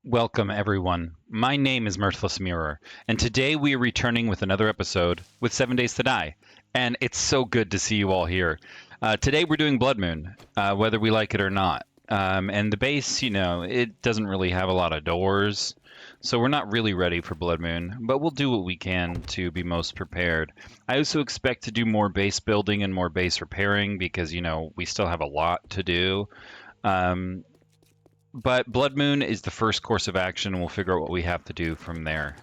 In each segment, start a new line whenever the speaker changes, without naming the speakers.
Welcome, everyone. My name is Mirthless Mirror, and today we are returning with another episode with 7 Days to Die. And it's so good to see you all here. Today we're doing Blood Moon, whether we like it or not. And the base, it doesn't really have a lot of doors, so we're not really ready for Blood Moon, but we'll do what we can to be most prepared. I also expect to do more base building and more base repairing because, we still have a lot to do. But Blood Moon is the first course of action, and we'll figure out what we have to do from there.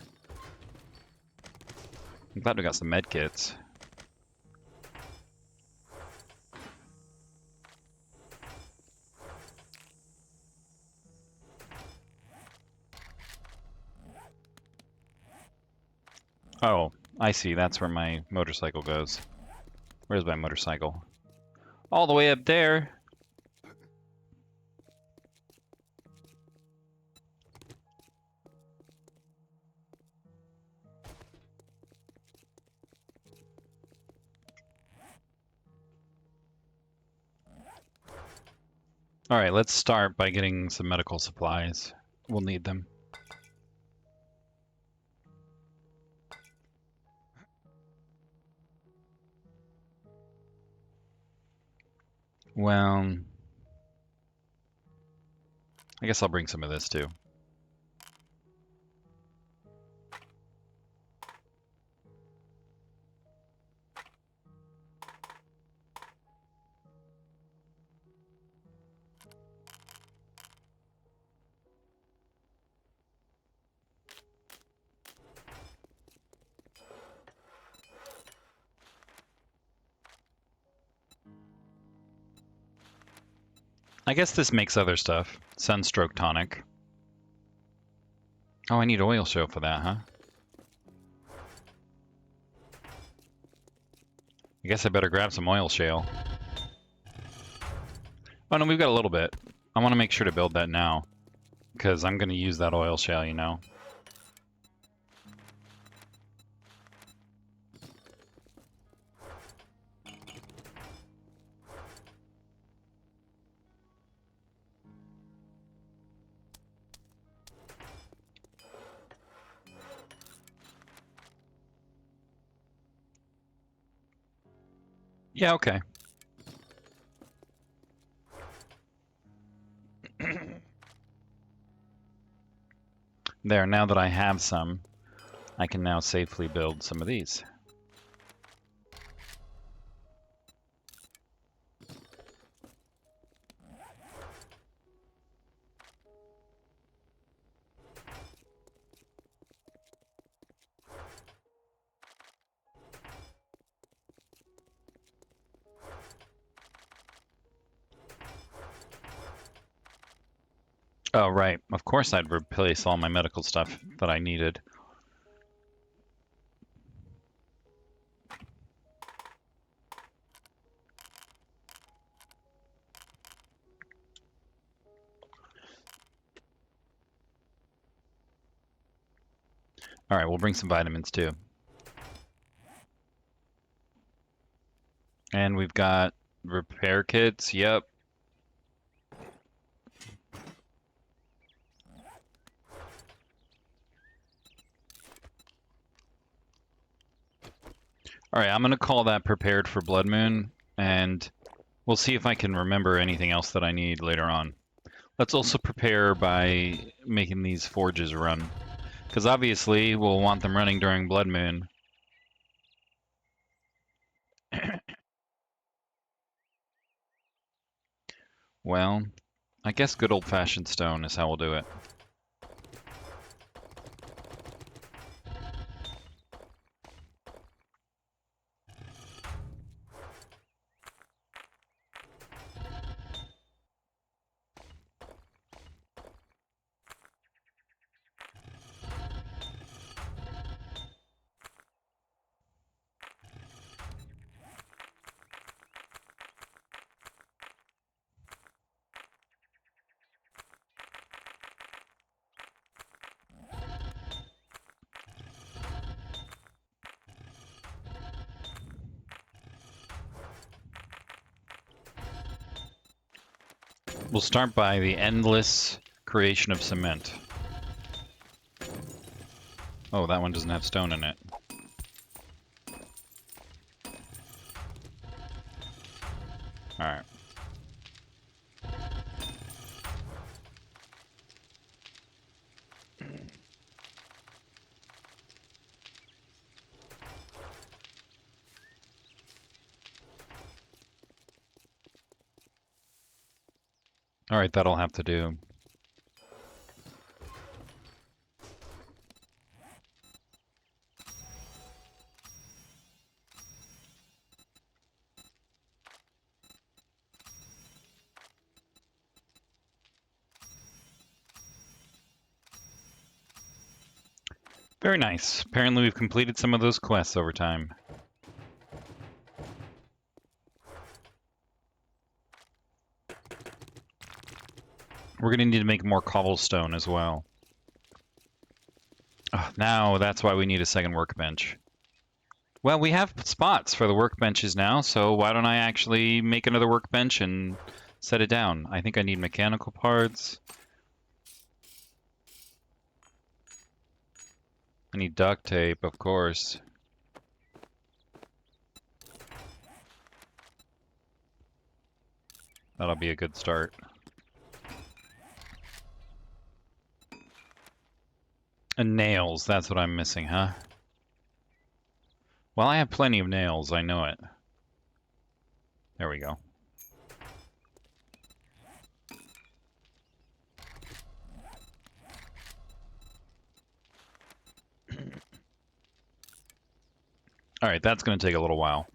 I'm glad we got some med kits. Oh, I see. That's where my motorcycle goes. Where's my motorcycle? All the way up there. All right, let's start by getting some medical supplies. We'll need them. Well, I guess I'll bring some of this too. I guess this makes other stuff. Sunstroke tonic. Oh, I need oil shale for that, huh? I guess I better grab some oil shale. Oh no, we've got a little bit. I want to make sure to build that now, because I'm going to use that oil shale, Yeah, okay. There, now that I have some, I can now safely build some of these. Oh, right. Of course I'd replace all my medical stuff that I needed. All right, we'll bring some vitamins too. And we've got repair kits. Yep. All right, I'm going to call that prepared for Blood Moon, and we'll see if I can remember anything else that I need later on. Let's also prepare by making these forges run, because obviously we'll want them running during Blood Moon. Well, I guess good old-fashioned stone is how we'll do it. We'll start by the endless creation of cement. Oh, that one doesn't have stone in it. Alright. Alright, that'll have to do. Very nice. Apparently we've completed some of those quests over time. We're going to need to make more cobblestone as well. Oh, now that's why we need a second workbench. Well, we have spots for the workbenches now, so why don't I actually make another workbench and set it down? I think I need mechanical parts. I need duct tape, of course. That'll be a good start. And nails, that's what I'm missing, huh? Well, I have plenty of nails, I know it. There we go. Alright, that's going to take a little while.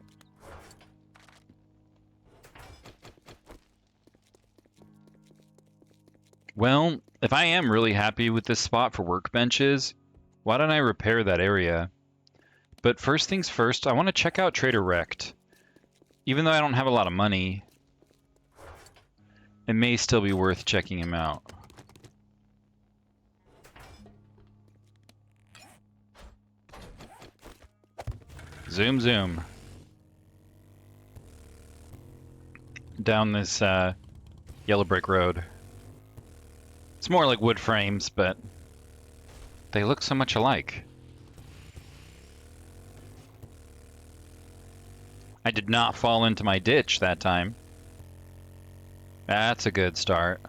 Well, if I am really happy with this spot for workbenches, why don't I repair that area? But first things first, I want to check out Trader Rekt. Even though I don't have a lot of money, it may still be worth checking him out. Zoom, zoom. Down this yellow brick road. It's more like wood frames, but they look so much alike. I did not fall into my ditch that time. That's a good start.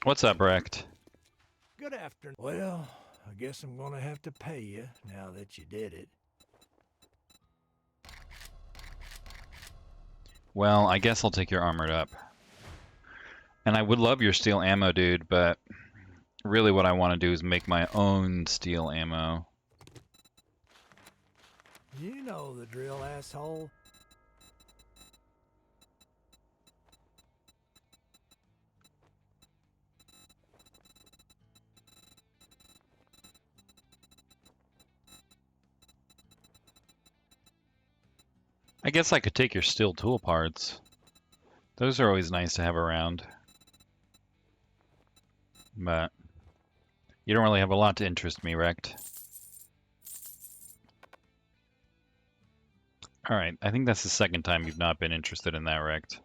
What's up, Rekt?
Good afternoon. Well, I guess I'm gonna have to pay you now that you did it.
Well, I guess I'll take your armored up. And I would love your steel ammo, dude, but really what I want to do is make my own steel ammo.
You know the drill, asshole.
I guess I could take your steel tool parts. Those are always nice to have around. But you don't really have a lot to interest me, Rekt. Alright, I think that's the second time you've not been interested in that, Rekt.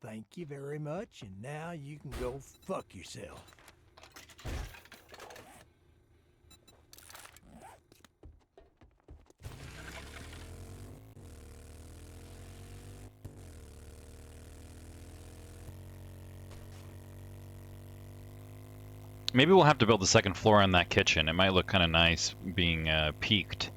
Thank you very much, and now you can go fuck yourself.
Maybe we'll have to build the second floor on that kitchen. It might look kind of nice being peaked.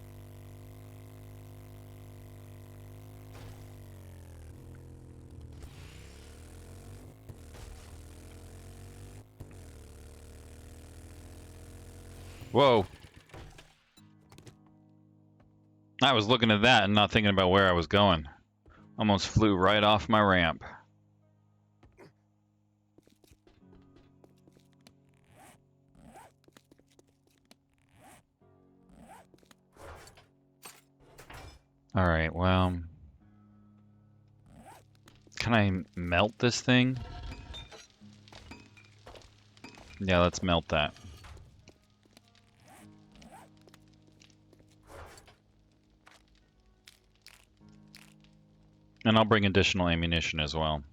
Whoa. I was looking at that and not thinking about where I was going. Almost flew right off my ramp. Alright, well... Can I melt this thing? Yeah, let's melt that. And I'll bring additional ammunition as well.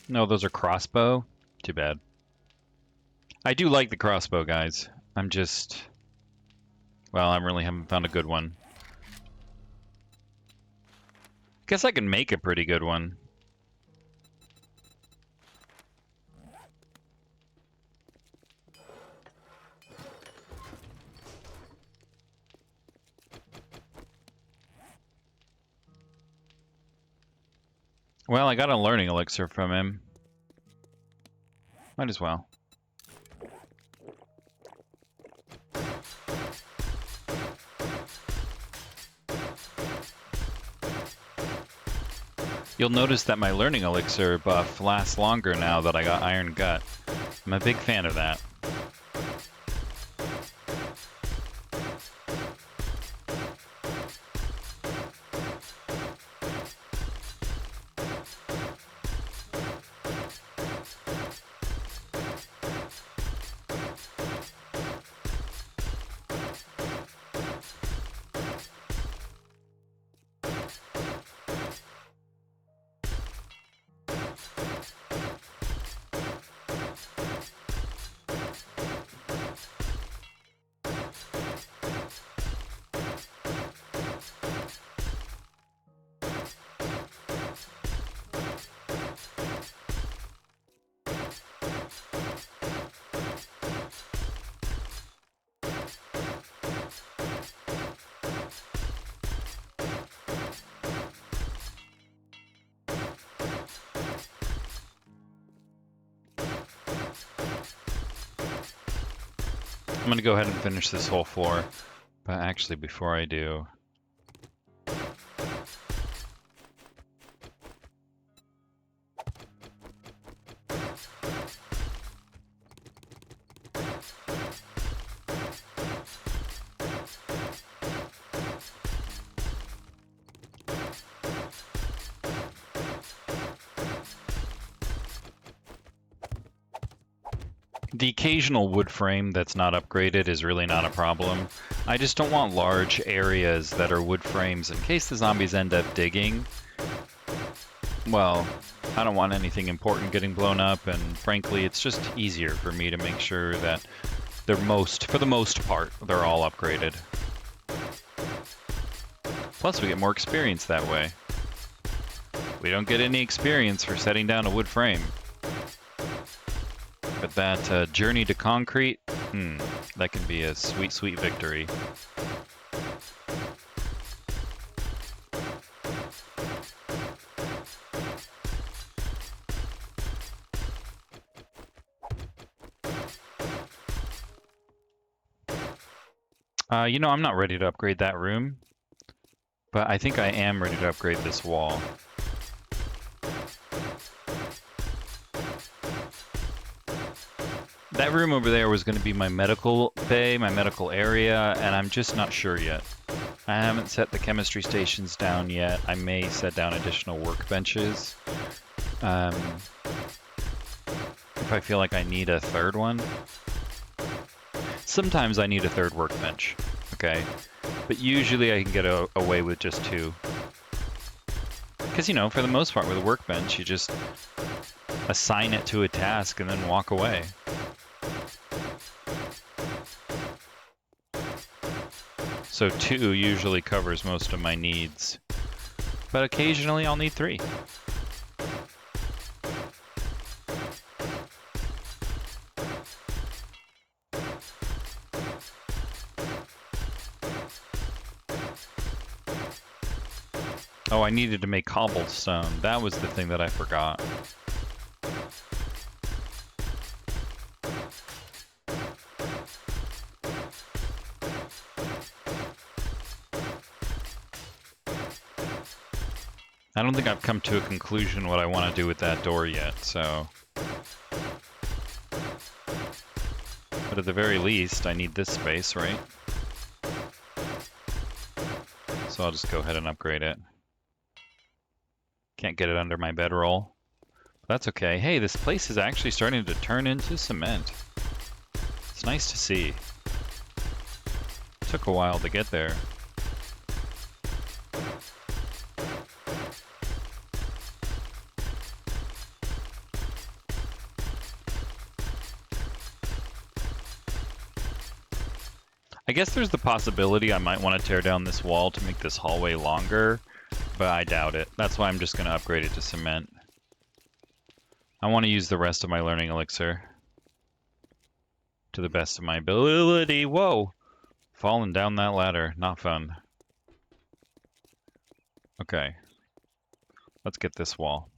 No, those are crossbow? Too bad. I do like the crossbow, guys. I'm just... Well, I really haven't found a good one. Guess I can make a pretty good one. Well, I got a learning elixir from him. Might as well. You'll notice that my learning elixir buff lasts longer now that I got Iron Gut. I'm a big fan of that. I'm gonna go ahead and finish this whole floor, but actually before I do... The occasional wood frame that's not upgraded is really not a problem. I just don't want large areas that are wood frames in case the zombies end up digging. Well, I don't want anything important getting blown up, and frankly, it's just easier for me to make sure that they're for the most part, they're all upgraded. Plus, we get more experience that way. We don't get any experience for setting down a wood frame. But that journey to concrete, that can be a sweet, sweet victory. You know, I'm not ready to upgrade that room, but I think I am ready to upgrade this wall. That room over there was going to be my medical bay, my medical area, and I'm just not sure yet. I haven't set the chemistry stations down yet. I may set down additional workbenches. If I feel like I need a third one. Sometimes I need a third workbench, okay? But usually I can get away with just two. Because, you know, for the most part with a workbench, you just assign it to a task and then walk away. So 2 usually covers most of my needs. But occasionally I'll need 3. Oh, I needed to make cobblestone. That was the thing that I forgot. I don't think I've come to a conclusion what I want to do with that door yet, so... But But at the very least, I need this space, right? So I'll just go ahead and upgrade it. Can't get it under my bedroll. That's okay. Hey, this place is actually starting to turn into cement. It's nice to see. Took a while to get there. I guess there's the possibility I might want to tear down this wall to make this hallway longer, but I doubt it. That's why I'm just going to upgrade it to cement. I want to use the rest of my learning elixir to the best of my ability. Whoa! Falling down that ladder. Not fun. Okay. Let's get this wall.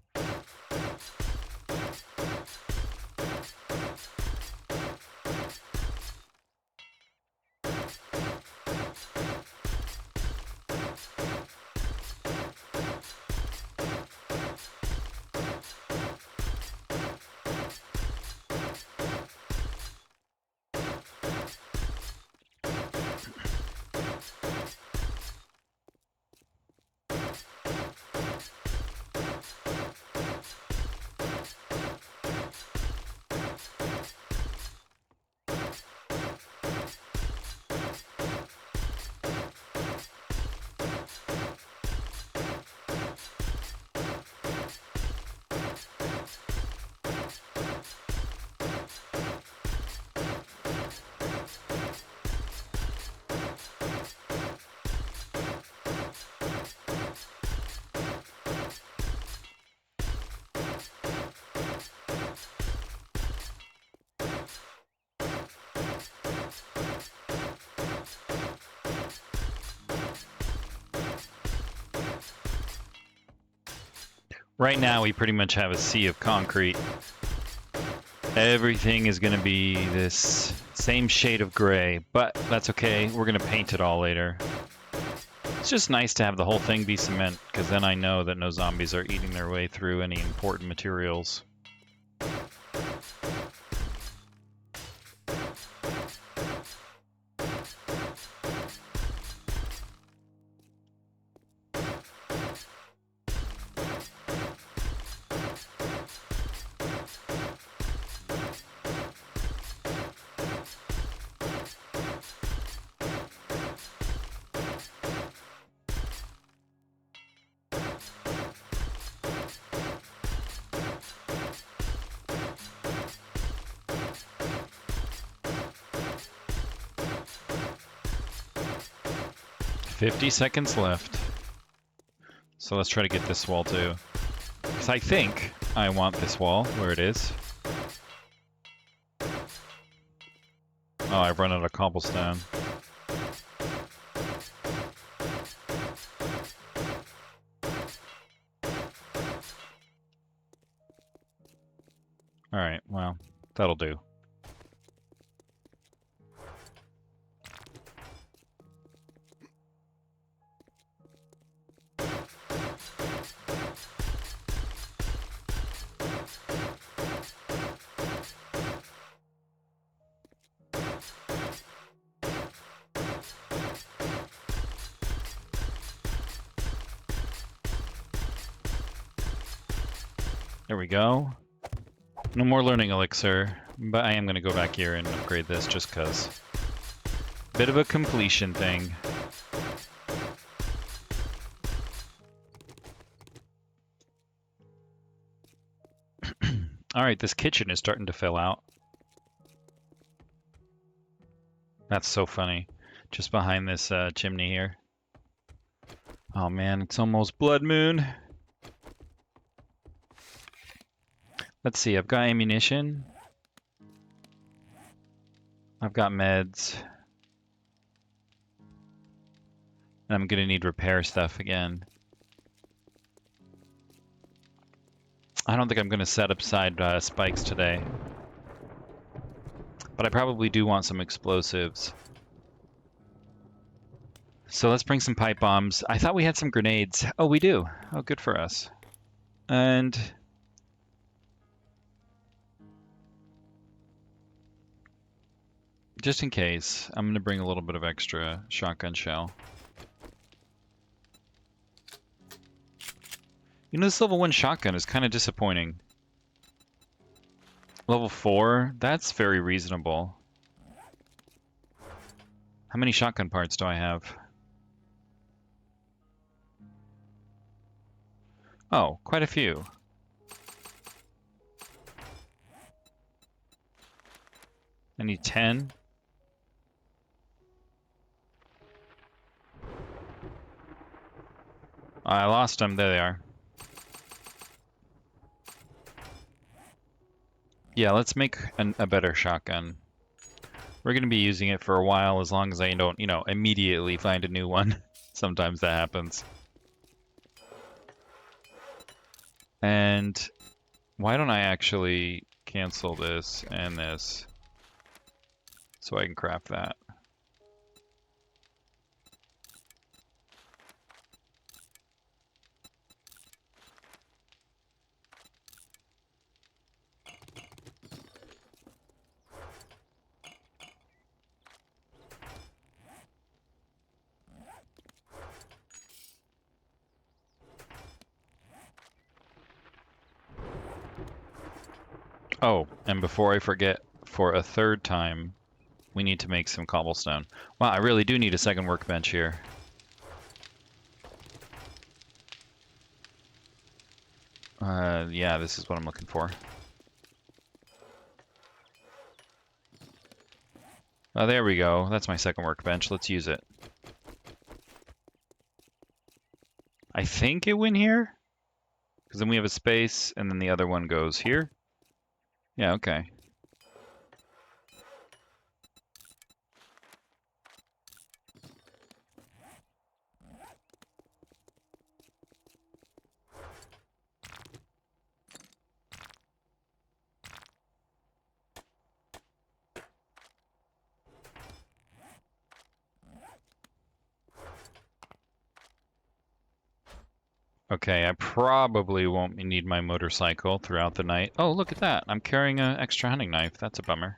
Right now, we pretty much have a sea of concrete. Everything is going to be this same shade of gray, but that's okay. We're going to paint it all later. It's just nice to have the whole thing be cement, because then I know that no zombies are eating their way through any important materials. $50 seconds left. So let's try to get this wall too. Because I think I want this wall where it is. Oh, I've run out of cobblestone. Alright, well, that'll do. There we go. No more learning elixir, but I am going to go back here and upgrade this just because. Bit of a completion thing. Alright, this kitchen is starting to fill out. That's so funny. Just behind this chimney here. Oh man, it's almost blood moon. Let's see, I've got ammunition. I've got meds. And I'm gonna need repair stuff again. I don't think I'm gonna set aside spikes today. But I probably do want some explosives. So let's bring some pipe bombs. I thought we had some grenades. Oh, we do. Oh, good for us. And Just in case, I'm going to bring a little bit of extra shotgun shell. You know, this level 1 shotgun is kind of disappointing. Level 4, that's very reasonable. How many shotgun parts do I have? Oh, quite a few. I need 10. I lost them. There they are. Yeah, let's make a better shotgun. We're going to be using it for a while as long as I don't, immediately find a new one. Sometimes that happens. And why don't I actually cancel this and this so I can craft that? Oh, and before I forget, for a third time, we need to make some cobblestone. Wow, I really do need a second workbench here. Yeah, this is what I'm looking for. Oh, there we go. That's my second workbench. Let's use it. I think it went here, because then we have a space, and then the other one goes here. Yeah, okay. Okay, I probably won't need my motorcycle throughout the night. Oh, look at that. I'm carrying an extra hunting knife. That's a bummer.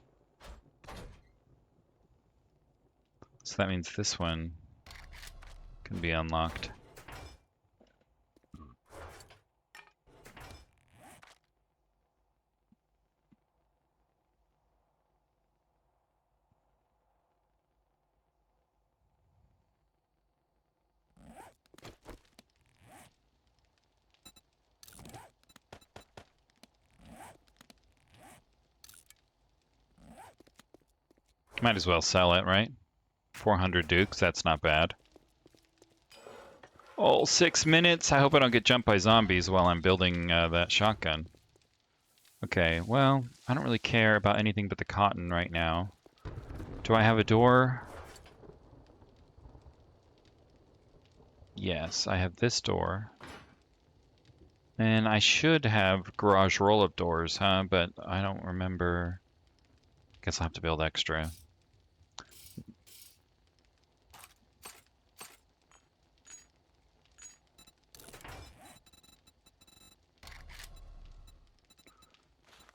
So that means this one can be unlocked. Might as well sell it, right? 400 dukes, that's not bad. Oh, 6 minutes. I hope I don't get jumped by zombies while I'm building that shotgun. Okay, well, I don't really care about anything but the cotton right now. Do I have a door? Yes, I have this door. And I should have garage roll-up doors, huh? But I don't remember. Guess I'll have to build extra.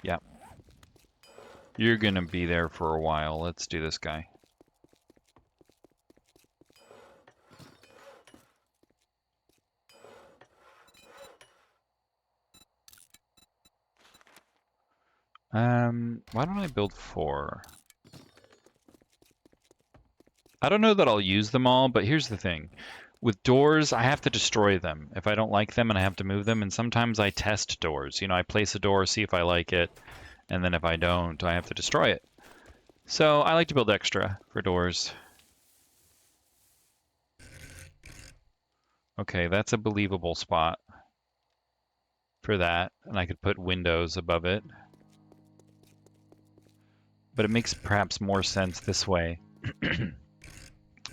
Yep. You're gonna be there for a while. Let's do this guy. Why don't I build 4? I don't know that I'll use them all, but here's the thing. With doors, I have to destroy them if I don't like them and I have to move them, and sometimes I test doors. I place a door, see if I like it, and then if I don't, I have to destroy it. So I like to build extra for doors. Okay, that's a believable spot for that, and I could put windows above it. But it makes perhaps more sense this way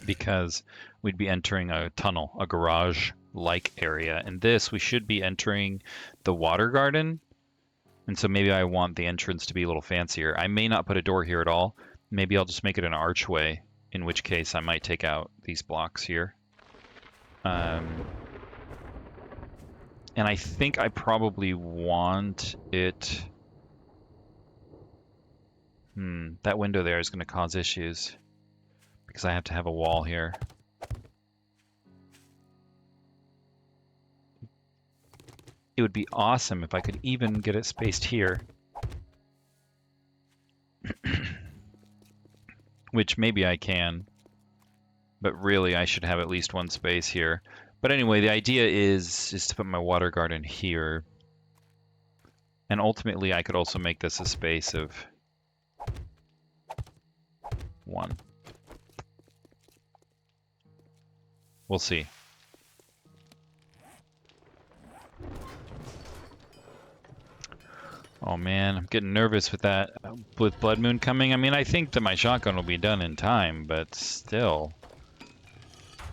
because we'd be entering a tunnel, a garage-like area. And this, we should be entering the water garden. And so maybe I want the entrance to be a little fancier. I may not put a door here at all. Maybe I'll just make it an archway, in which case I might take out these blocks here. And I think I probably want it... That window there is going to cause issues because I have to have a wall here. It would be awesome if I could even get it spaced here. Which maybe I can, but really I should have at least one space here. But anyway, the idea is to put my water garden here. And ultimately I could also make this a space of 1. We'll see. Oh man, I'm getting nervous with that, with Blood Moon coming. I mean, I think that my shotgun will be done in time, but still.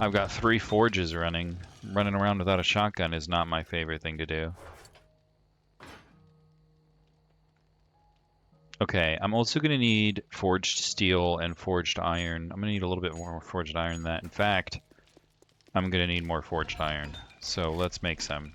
I've got 3 forges running. Running around without a shotgun is not my favorite thing to do. Okay, I'm also going to need forged steel and forged iron. I'm going to need a little bit more forged iron than that. In fact, I'm going to need more forged iron. So let's make some.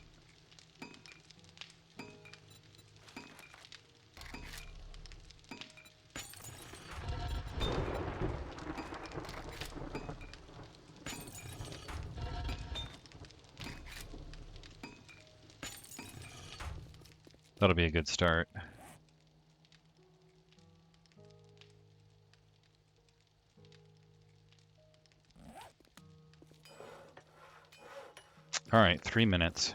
That'll be a good start. All right, 3 minutes.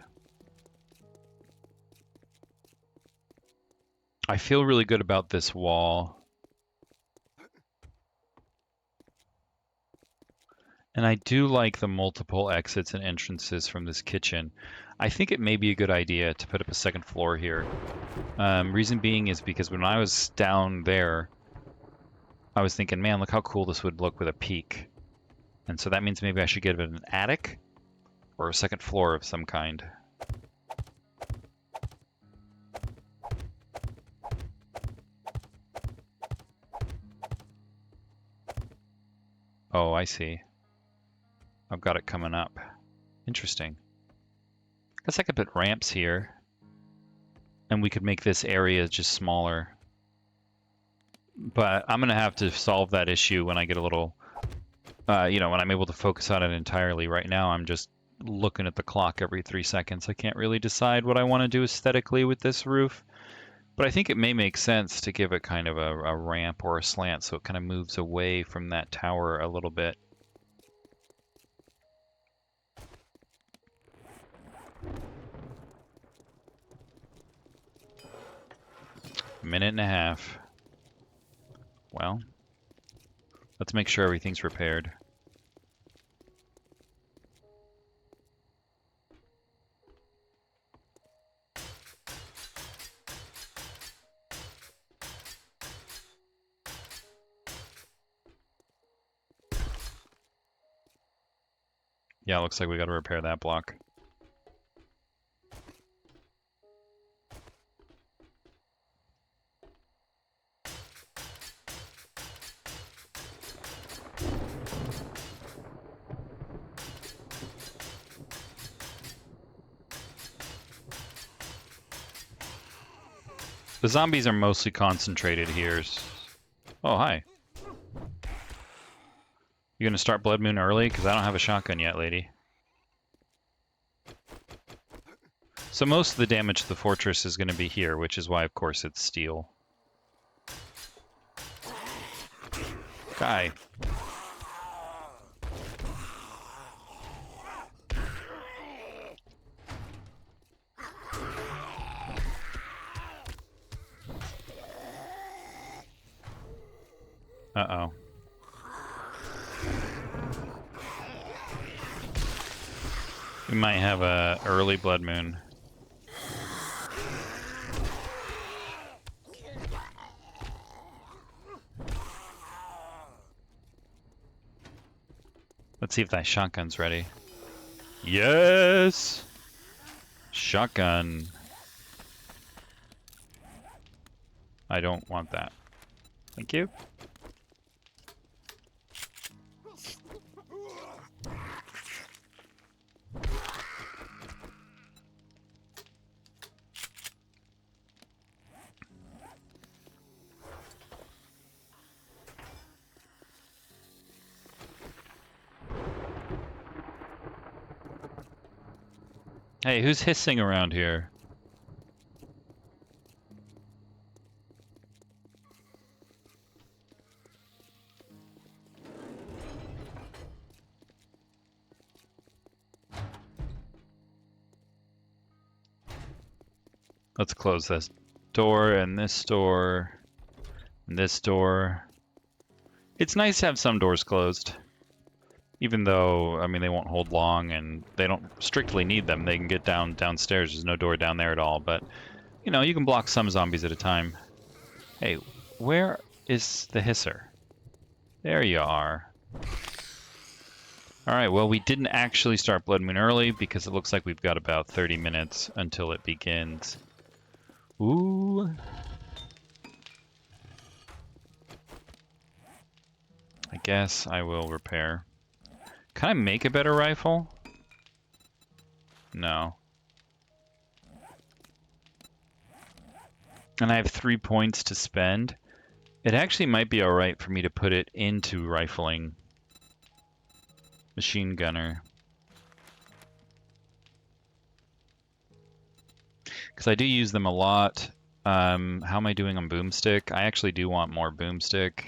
I feel really good about this wall. And I do like the multiple exits and entrances from this kitchen. I think it may be a good idea to put up a second floor here. Reason being is because when I was down there, I was thinking, man, look how cool this would look with a peak. And so that means maybe I should give it an attic or a second floor of some kind. Oh, I see. I've got it coming up. Interesting. Guess I could put ramps here. And we could make this area just smaller. But I'm going to have to solve that issue when I get a little, when I'm able to focus on it entirely. Right now, I'm just looking at the clock every 3 seconds. I can't really decide what I want to do aesthetically with this roof. But I think it may make sense to give it kind of a ramp or a slant so it kind of moves away from that tower a little bit. Minute and a half. Well, let's make sure everything's repaired. Yeah, looks like we got to repair that block. The zombies are mostly concentrated here. Oh, hi. You gonna start Blood Moon early? Because I don't have a shotgun yet, lady. So most of the damage to the fortress is going to be here, which is why, of course, it's steel. Guy. Uh-oh. We might have a early Blood Moon. Let's see if that shotgun's ready. Yes! Shotgun. I don't want that. Thank you. Hey, who's hissing around here? Let's close this door and this door and this door. It's nice to have some doors closed. Even though, I mean, they won't hold long and they don't strictly need them. They can get downstairs. There's no door down there at all. But, you know, you can block some zombies at a time. Hey, where is the hisser? There you are. Alright, well, we didn't actually start Blood Moon early because it looks like we've got about 30 minutes until it begins. Ooh. I guess I will repair. Can I make a better rifle? No. And I have 3 points to spend. It actually might be alright for me to put it into rifling. Machine gunner. Because I do use them a lot. How am I doing on boomstick? I actually do want more boomstick.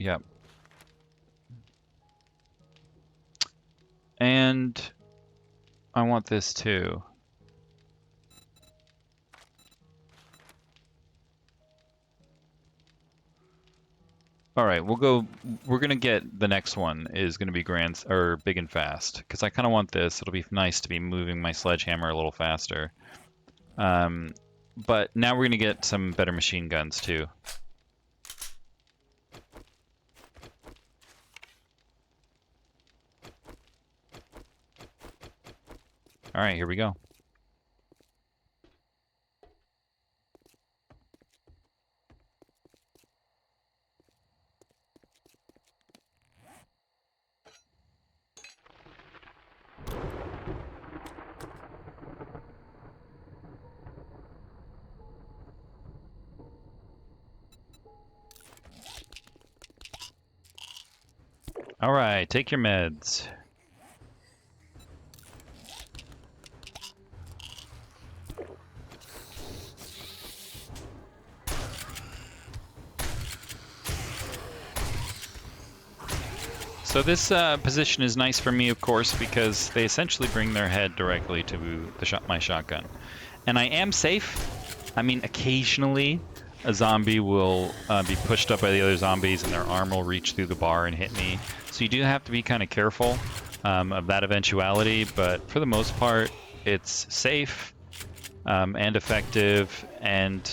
Yep. And I want this too. Alright, we're gonna get the next one is gonna be big and fast. Because I kinda want this. It'll be nice to be moving my sledgehammer a little faster. But now we're gonna get some better machine guns too. Alright, here we go. Alright, take your meds. So this position is nice for me, of course, because they essentially bring their head directly to my shotgun. And I am safe. I mean, occasionally a zombie will be pushed up by the other zombies and their arm will reach through the bar and hit me. So you do have to be kind of careful of that eventuality, but for the most part, it's safe and effective, and,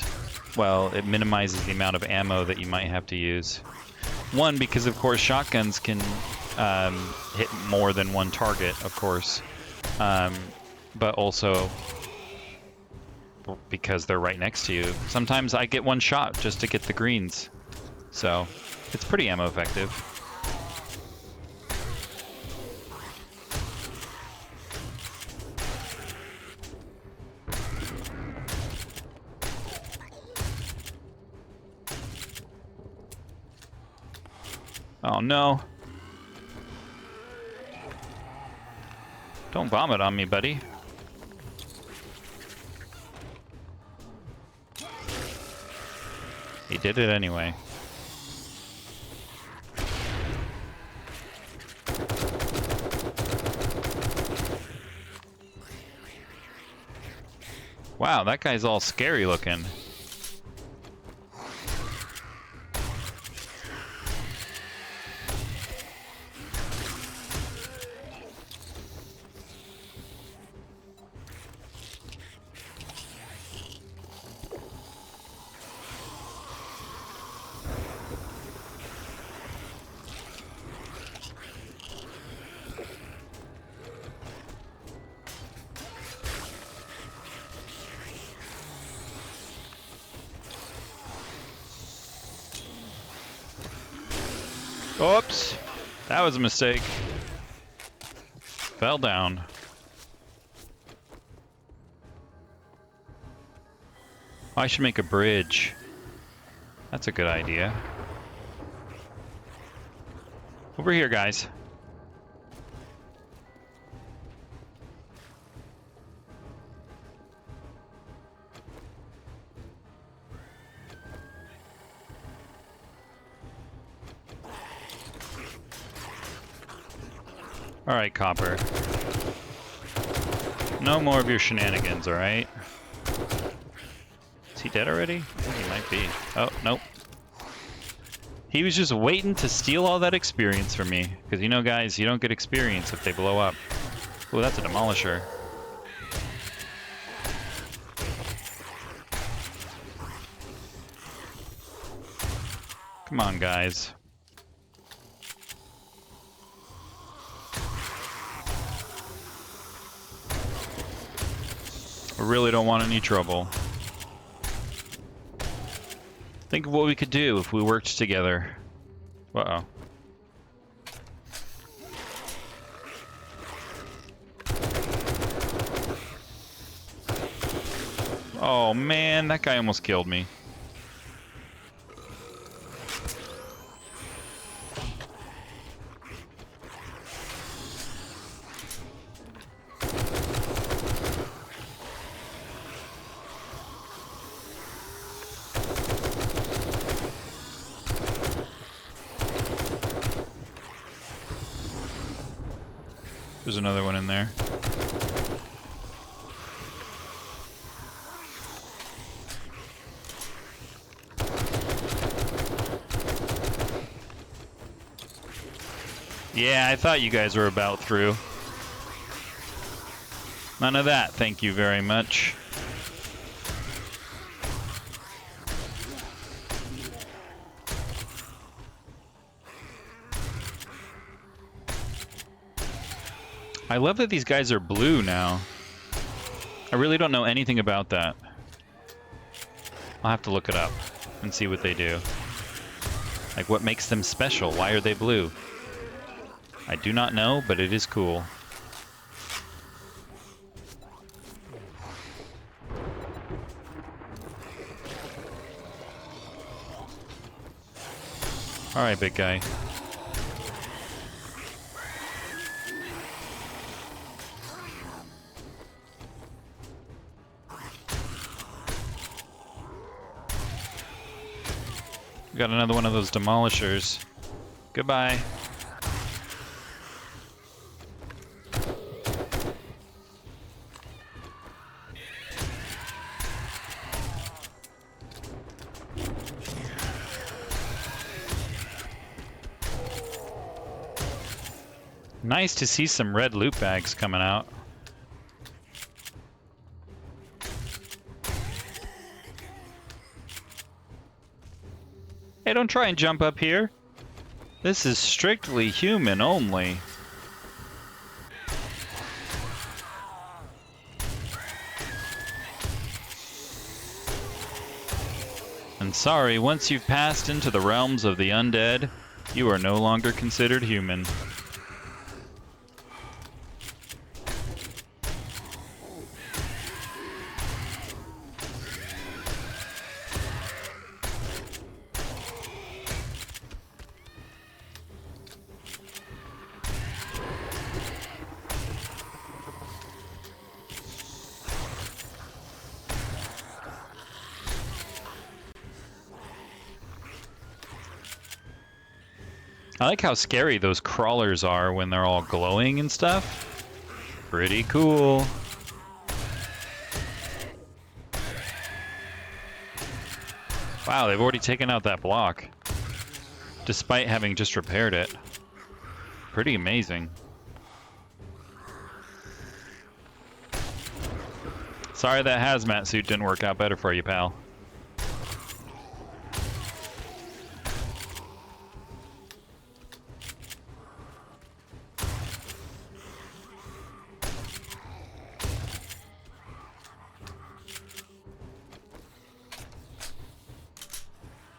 well, it minimizes the amount of ammo that you might have to use. One, because of course shotguns can hit more than one target, of course, but also because they're right next to you. Sometimes I get one shot just to get the greens, so it's pretty ammo effective. Oh no. Don't vomit on me, buddy. He did it anyway. Wow, that guy's all scary looking. Oops, that was a mistake. Fell down. I should make a bridge. That's a good idea. Over here, guys. Alright, Copper. No more of your shenanigans, alright? Is he dead already? I think he might be. Oh, nope. He was just waiting to steal all that experience from me. Because you know, guys, you don't get experience if they blow up. Ooh, that's a demolisher. Come on, guys. I really don't want any trouble. Think of what we could do if we worked together. Uh-oh. Oh man, that guy almost killed me. There's another one in there. Yeah, I thought you guys were about through. None of that, thank you very much. I love that these guys are blue now. I really don't know anything about that. I'll have to look it up and see what they do. Like, what makes them special? Why are they blue? I do not know, but it is cool. Alright, big guy. We got another one of those demolishers. Goodbye. Nice to see some red loot bags coming out. Hey, don't try and jump up here. This is strictly human only. And sorry, once you've passed into the realms of the undead, you are no longer considered human. I like how scary those crawlers are when they're all glowing and stuff. Pretty cool. Wow, they've already taken out that block, despite having just repaired it. Pretty amazing. Sorry that hazmat suit didn't work out better for you, pal.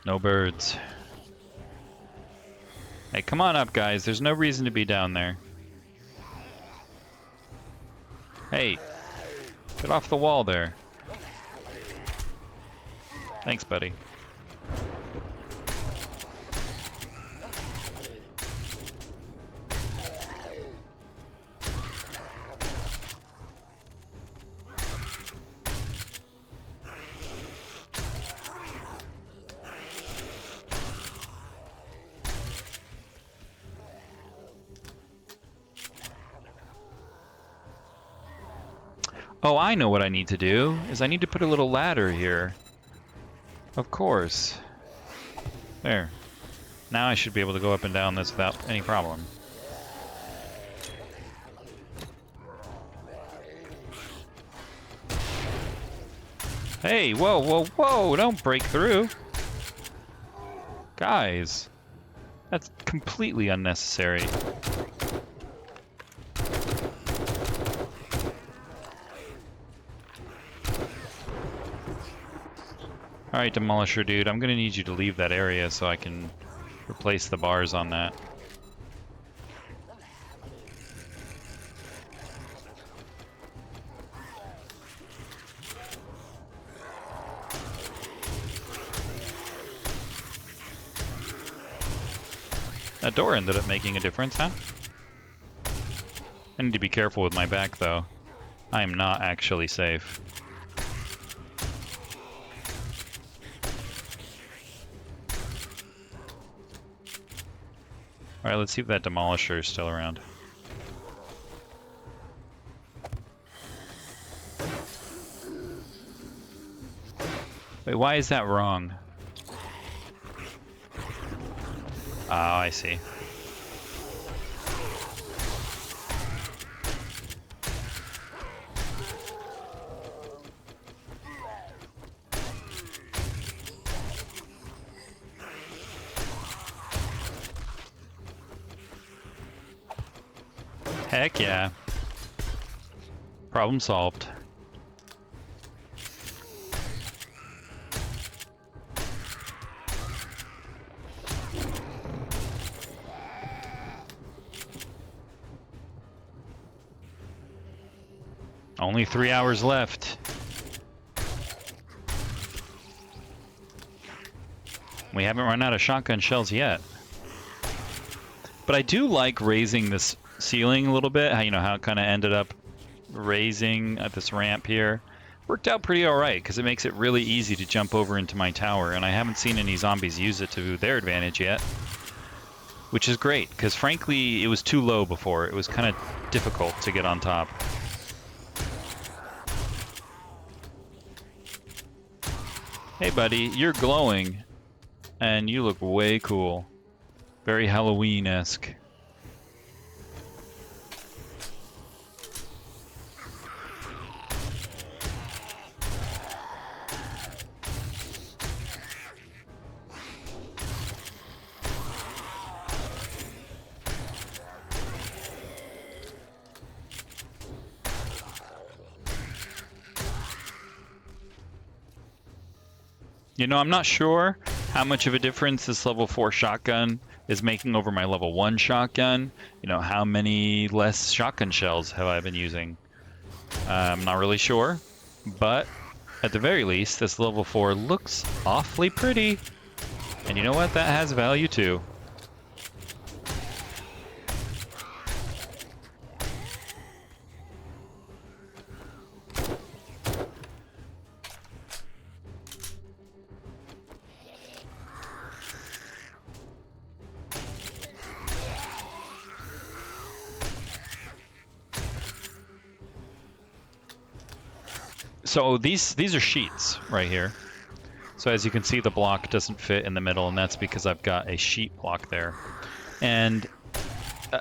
No birds. Hey, come on up, guys. There's no reason to be down there. Hey, get off the wall there. Thanks, buddy. Oh, I know what I need to do, is I need to put a little ladder here. Of course. There. Now I should be able to go up and down this without any problem. Hey, whoa, whoa, whoa, don't break through. Guys, that's completely unnecessary. Alright, Demolisher dude, I'm gonna need you to leave that area so I can replace the bars on that. That door ended up making a difference, huh? I need to be careful with my back, though. I am not actually safe. Alright, let's see if that Demolisher is still around. Wait, why is that wrong? Oh, I see. Heck yeah. Problem solved. Only 3 hours left. We haven't run out of shotgun shells yet. But I do like raising this ceiling a little bit. How, you know, how it kind of ended up raising at this ramp here. Worked out pretty alright, because it makes it really easy to jump over into my tower, and I haven't seen any zombies use it to their advantage yet. Which is great, because frankly, it was too low before. It was kind of difficult to get on top. Hey buddy, you're glowing, and you look way cool. Very Halloween-esque. You know, I'm not sure how much of a difference this level 4 shotgun is making over my level 1 shotgun. You know, how many less shotgun shells have I been using? I'm not really sure, but at the very least, this level 4 looks awfully pretty. And you know what? That has value too. So these are sheets right here. So as you can see, the block doesn't fit in the middle, and that's because I've got a sheet block there. And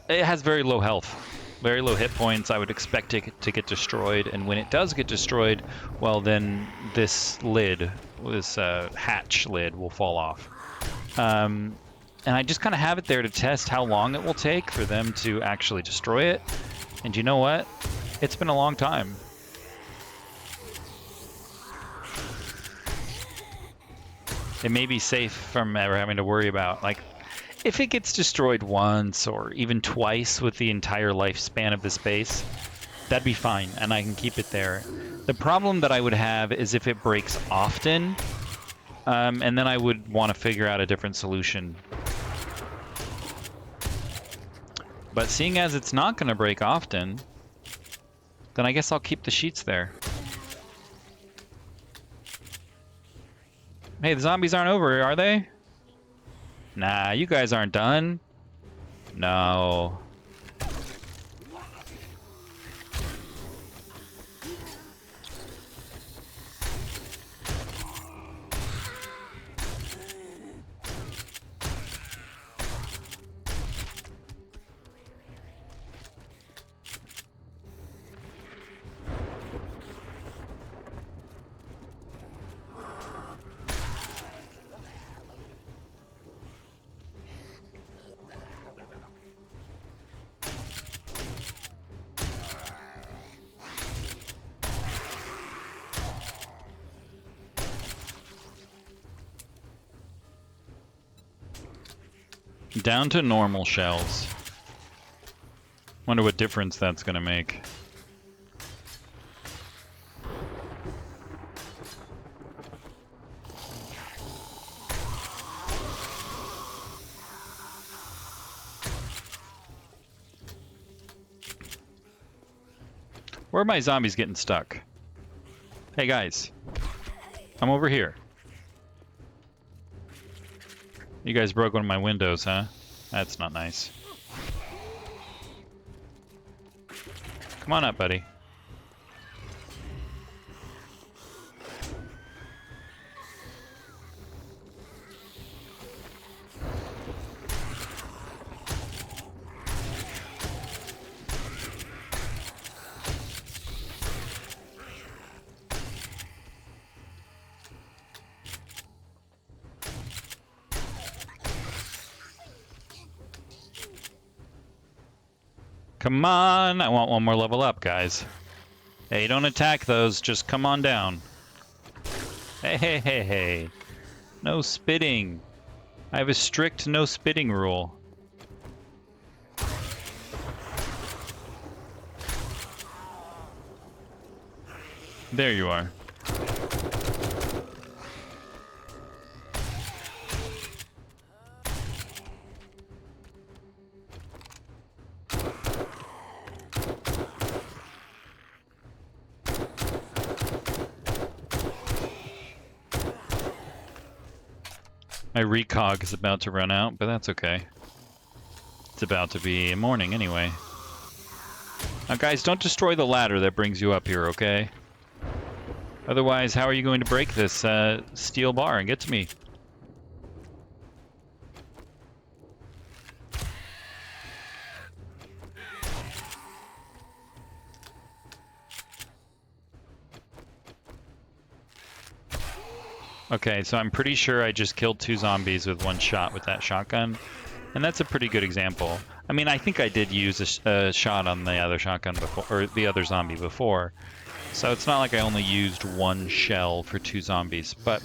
it has very low health, very low hit points. I would expect it to get destroyed, and when it does get destroyed, well then this lid, this hatch lid will fall off. And I just kind of have it there to test how long it will take for them to actually destroy it. And you know what? It's been a long time. It may be safe from ever having to worry about, like, if it gets destroyed once or even twice with the entire lifespan of this base, that'd be fine, and I can keep it there. The problem that I would have is if it breaks often, and then I would want to figure out a different solution. But seeing as it's not going to break often, then I guess I'll keep the sheets there. Hey, the zombies aren't over, are they? Nah, you guys aren't done. No. down to normal shells. Wonder what difference that's gonna make. Where are my zombies getting stuck? Hey guys, I'm over here. You guys broke one of my windows, huh? That's not nice. Come on up, buddy. Come on! I want one more level up, guys. Hey, don't attack those, just come on down. Hey, hey, hey, hey. No spitting. I have a strict no spitting rule. There you are. My recog is about to run out, but that's okay. It's about to be morning anyway. Now guys, don't destroy the ladder that brings you up here, okay? Otherwise, how are you going to break this steel bar and get to me? Okay, so I'm pretty sure I just killed 2 zombies with 1 shot with that shotgun. And that's a pretty good example. I mean, I think I did use a shot on the other shotgun before, or the other zombie before. So it's not like I only used 1 shell for 2 zombies. But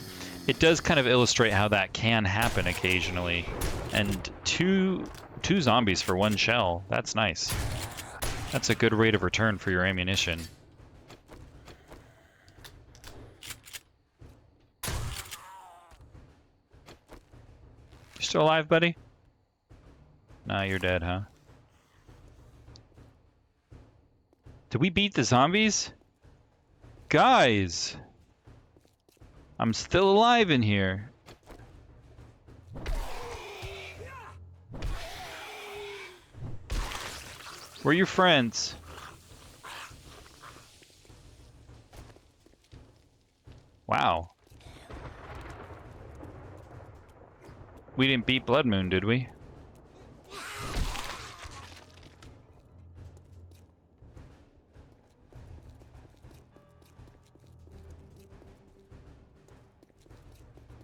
it does kind of illustrate how that can happen occasionally. And two zombies for 1 shell, that's nice. That's a good rate of return for your ammunition. You still alive, buddy? Nah, you're dead, huh? Did we beat the zombies? Guys! I'm still alive in here. We're your friends. Wow. We didn't beat Blood Moon, did we?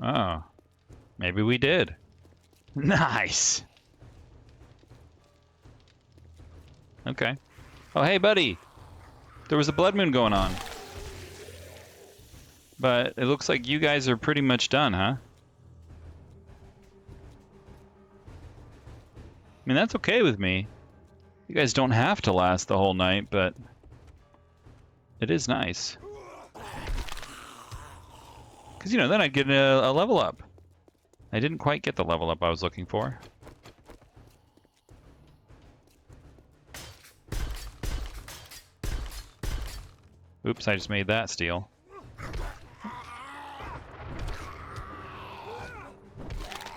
Oh. Maybe we did. Nice! Okay. Oh, hey, buddy! There was a Blood Moon going on. But it looks like you guys are pretty much done, huh? I mean, that's okay with me. You guys don't have to last the whole night, but it is nice. Because, you know, then I'd get a level up. I didn't quite get the level up I was looking for. Oops, I just made that steel.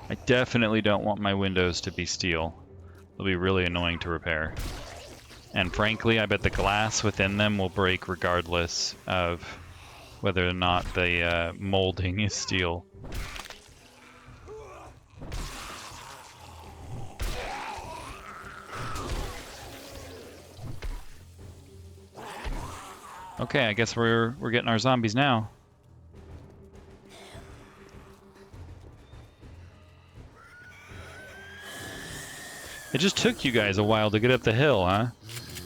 I definitely don't want my windows to be steel. They'll be really annoying to repair. And frankly, I bet the glass within them will break regardless of whether or not the molding is steel. Okay, I guess we're getting our zombies now. It just took you guys a while to get up the hill, huh?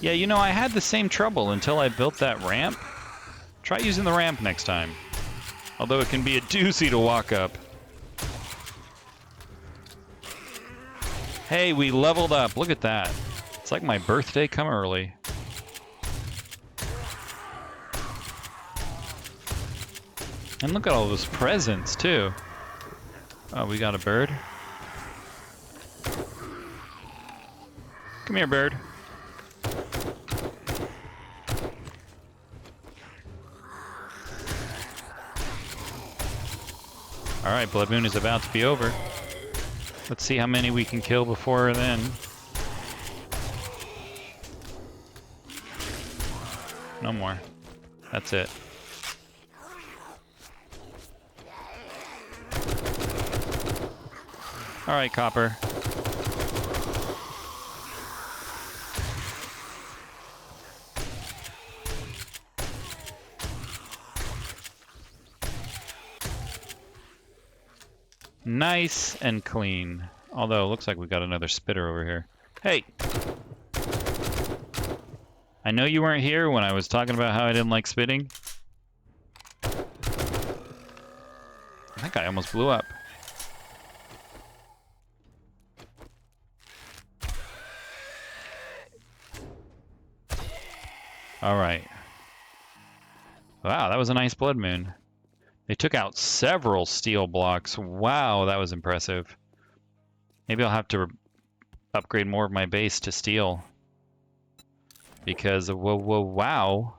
Yeah, you know, I had the same trouble until I built that ramp. Try using the ramp next time. Although it can be a doozy to walk up. Hey, we leveled up. Look at that. It's like my birthday come early. And look at all those presents, too. Oh, we got a bird. Come here, bird. Alright, Blood Moon is about to be over. Let's see how many we can kill before then. No more. That's it. Alright, Copper. Nice and clean. Although, it looks like we got another spitter over here. Hey! I know you weren't here when I was talking about how I didn't like spitting. That guy almost blew up. Alright. Wow, that was a nice Blood Moon. They took out several steel blocks. Wow, that was impressive. Maybe I'll have to upgrade more of my base to steel. Because, wow.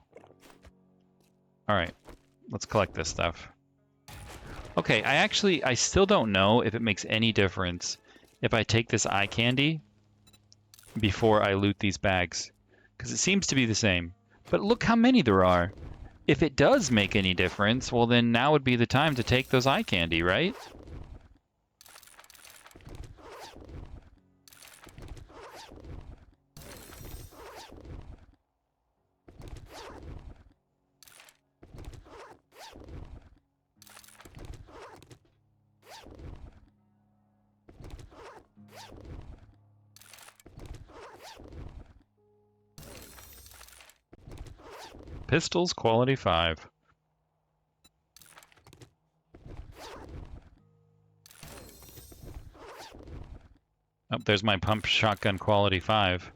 Alright, let's collect this stuff. Okay, I still don't know if it makes any difference if I take this eye candy before I loot these bags. Because it seems to be the same. But look how many there are. If it does make any difference, well then now would be the time to take those eye candy, right? Pistols, quality 5. Oh, there's my pump shotgun, quality 5.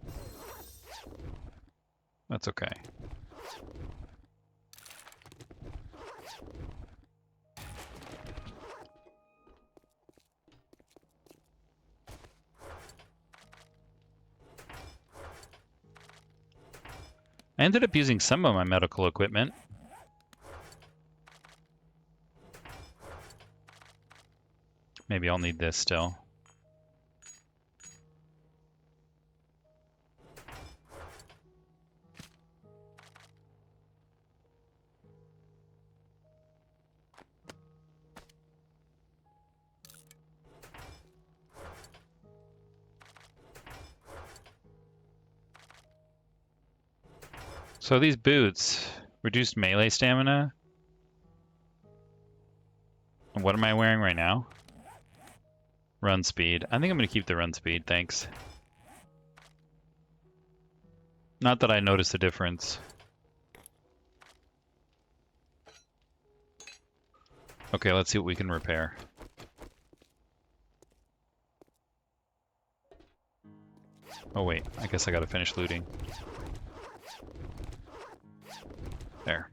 That's okay. I ended up using some of my medical equipment. Maybe I'll need this still. So these boots, reduced melee stamina. And what am I wearing right now? Run speed. I think I'm going to keep the run speed, thanks. Not that I noticed a difference. Okay, let's see what we can repair. Oh wait, I guess I gotta finish looting. There.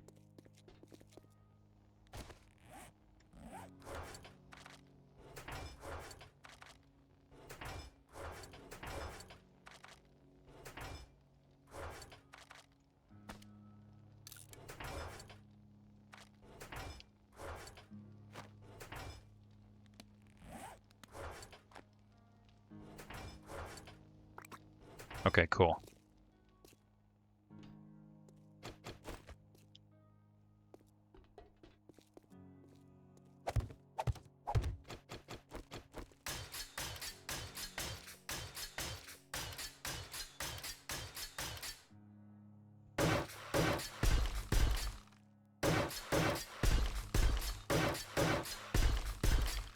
Okay, cool.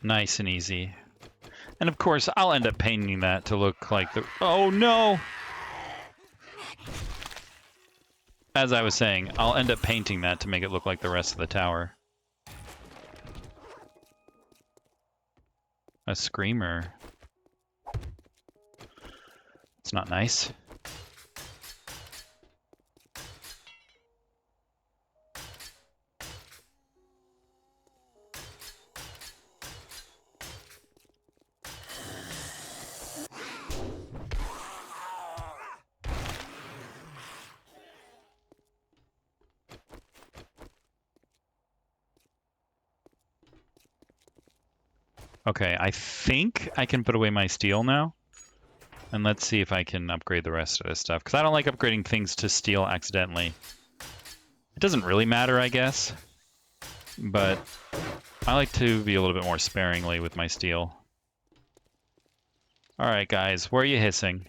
Nice and easy. And of course, I'll end up painting that to look like the... Oh no! As I was saying, I'll end up painting that to make it look like the rest of the tower. A screamer. It's not nice. Okay, I think I can put away my steel now. And let's see if I can upgrade the rest of this stuff. Because I don't like upgrading things to steel accidentally. It doesn't really matter, I guess. But I like to be a little bit more sparingly with my steel. Alright, guys, where are you hissing?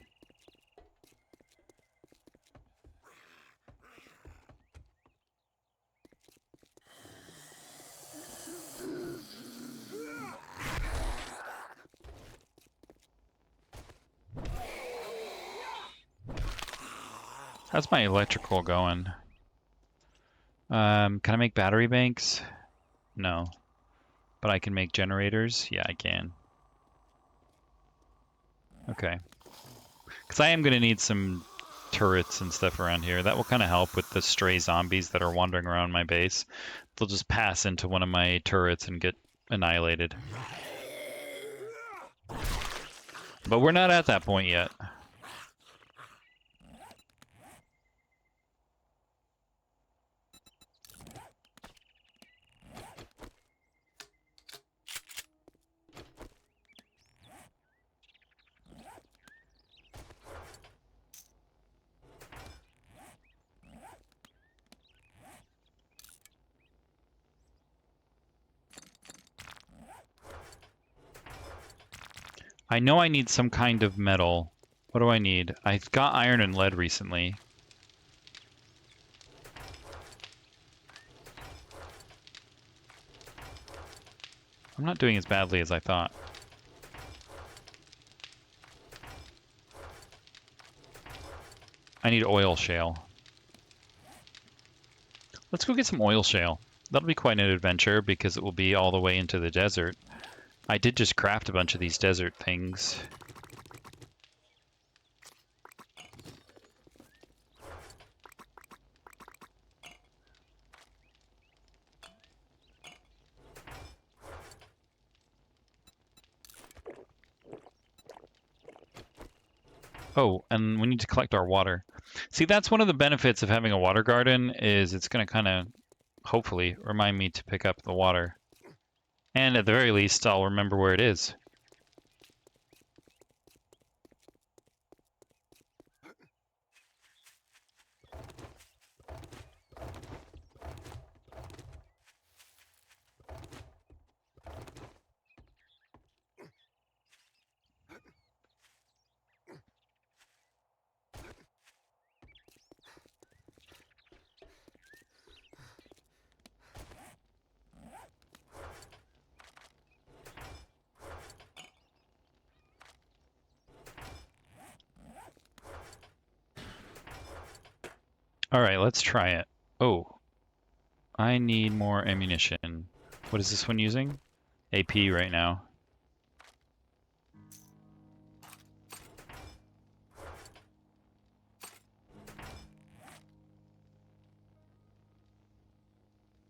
How's my electrical going? Can I make battery banks? No. But I can make generators? Yeah, I can. Okay. Because I am going to need some turrets and stuff around here. That will kind of help with the stray zombies that are wandering around my base. They'll just pass into one of my turrets and get annihilated. But we're not at that point yet. I know I need some kind of metal. What do I need? I've got iron and lead recently. I'm not doing as badly as I thought. I need oil shale. Let's go get some oil shale. That'll be quite an adventure because it will be all the way into the desert. I did just craft a bunch of these desert things. Oh, and we need to collect our water. See, that's one of the benefits of having a water garden is it's going to kind of, hopefully, remind me to pick up the water. And at the very least, I'll remember where it is. All right, let's try it. Oh, I need more ammunition. What is this one using? AP right now.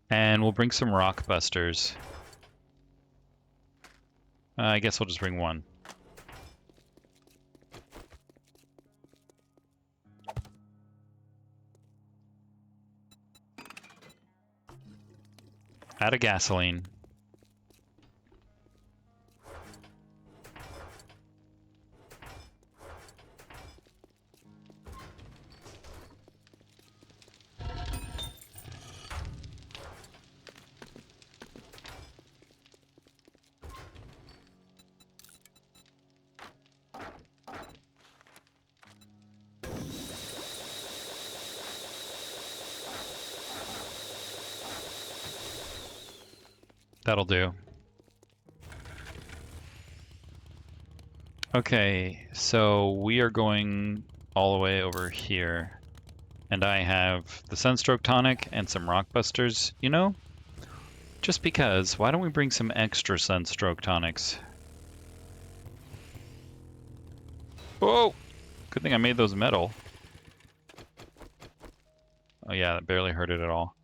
And we'll bring some rock busters. I guess we'll just bring one. Out of gasoline. That'll do. Okay, so we are going all the way over here. And I have the Sunstroke Tonic and some Rock Busters. You know, just because, why don't we bring some extra Sunstroke Tonics? Whoa! Good thing I made those metal. Oh yeah, that barely hurt it at all.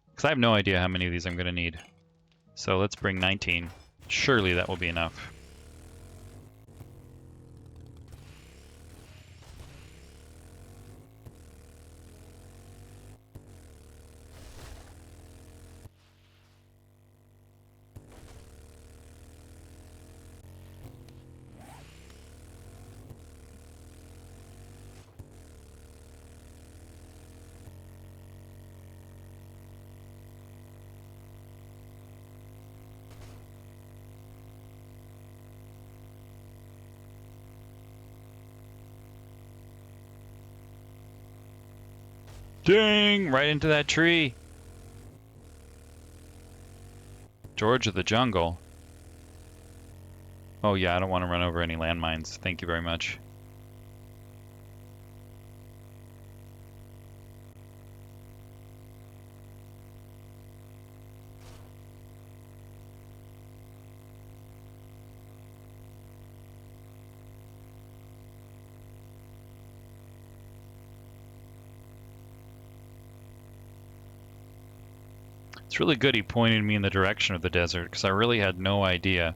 Because I have no idea how many of these I'm going to need. So let's bring 19. Surely that will be enough. Dang! Right into that tree! George of the Jungle. Oh yeah, I don't want to run over any landmines. Thank you very much. It's really good he pointed me in the direction of the desert, because I really had no idea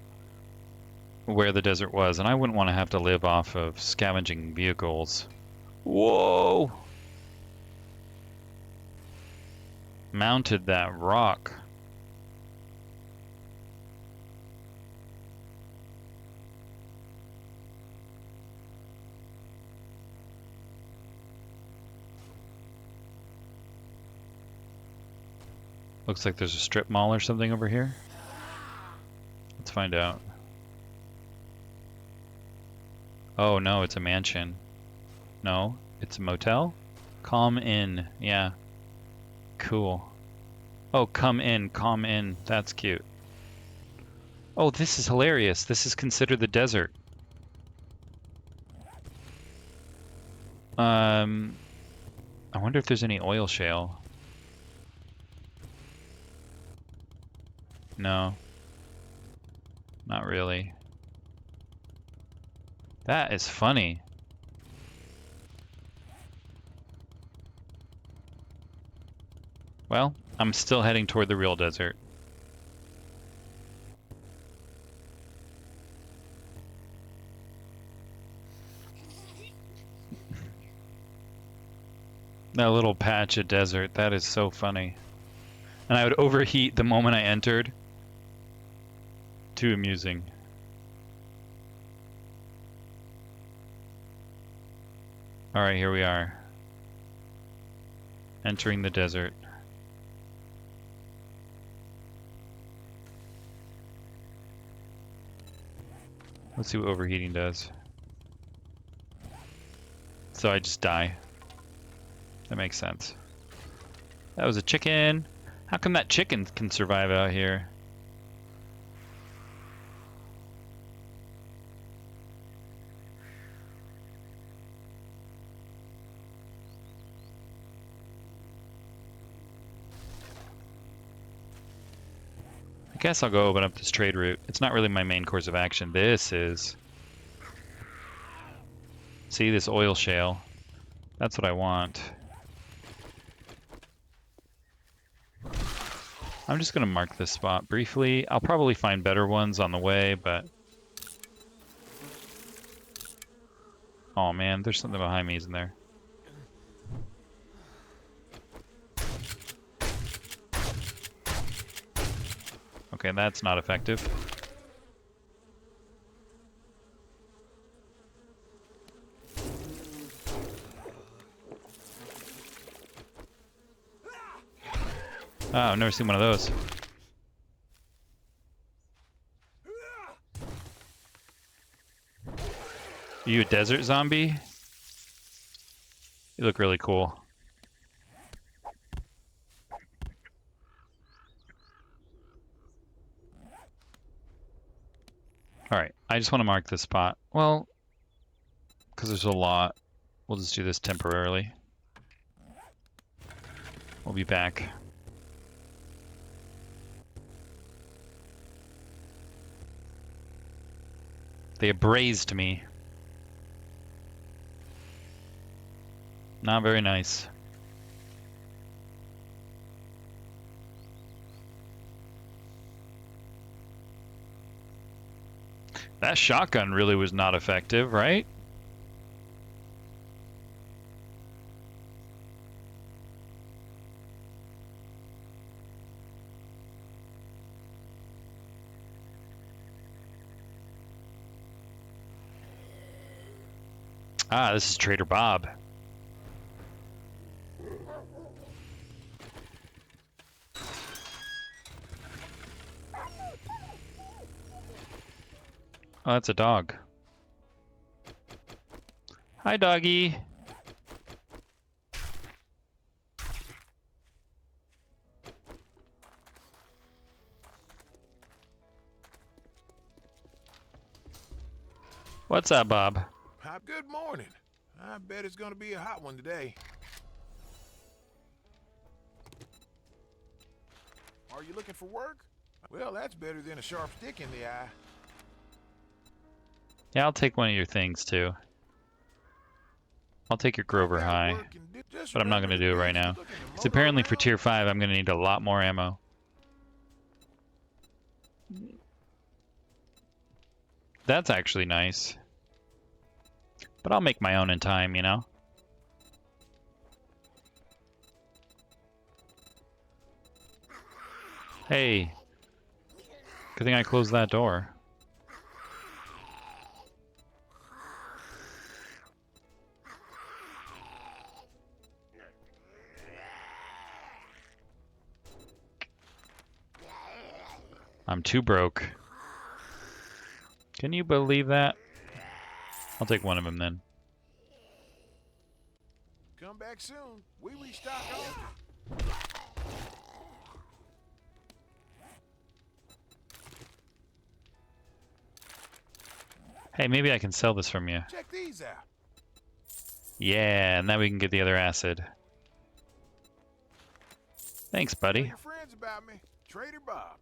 where the desert was, and I wouldn't want to have to live off of scavenging vehicles. Whoa! Mounted that rock. Looks like there's a strip mall or something over here. Let's find out. Oh no, it's a mansion. No, it's a motel? Calm Inn, yeah. Cool. Oh, come in, calm in. That's cute. Oh, this is hilarious. This is considered the desert. I wonder if there's any oil shale. No. Not really. That is funny. Well, I'm still heading toward the real desert. That little patch of desert, that is so funny. And I would overheat the moment I entered. Too amusing. Alright, here we are. Entering the desert. Let's see what overheating does. So I just die. That makes sense. That was a chicken. How come that chicken can survive out here? I guess I'll go open up this trade route. It's not really my main course of action. This is... See, this oil shale. That's what I want. I'm just going to mark this spot briefly. I'll probably find better ones on the way, but... Oh man, there's something behind me, isn't there? Okay, that's not effective. Oh, I've never seen one of those. Are you a desert zombie? You look really cool. Alright, I just want to mark this spot. Well, because there's a lot. We'll just do this temporarily. We'll be back. They abrased me. Not very nice. That shotgun really was not effective, right? Ah, this is Trader Bob. Oh, that's a dog. Hi, doggy. What's up, Bob?
Good morning. I bet it's gonna be a hot one today. Are you looking for work? Well, that's better than a sharp stick in the eye.
Yeah, I'll take one of your things, too. I'll take your Grover High. But I'm not going to do it right now. Because apparently for Tier 5, I'm going to need a lot more ammo. That's actually nice. But I'll make my own in time, you know? Hey. Good thing I closed that door. I'm too broke. Can you believe that? I'll take one of them then.
Come back soon. We restock often.
Hey, maybe I can sell this from you.
Check these out.
Yeah, and now we can get the other acid. Thanks,
Tell
buddy.
your friends about me. Trader Bob.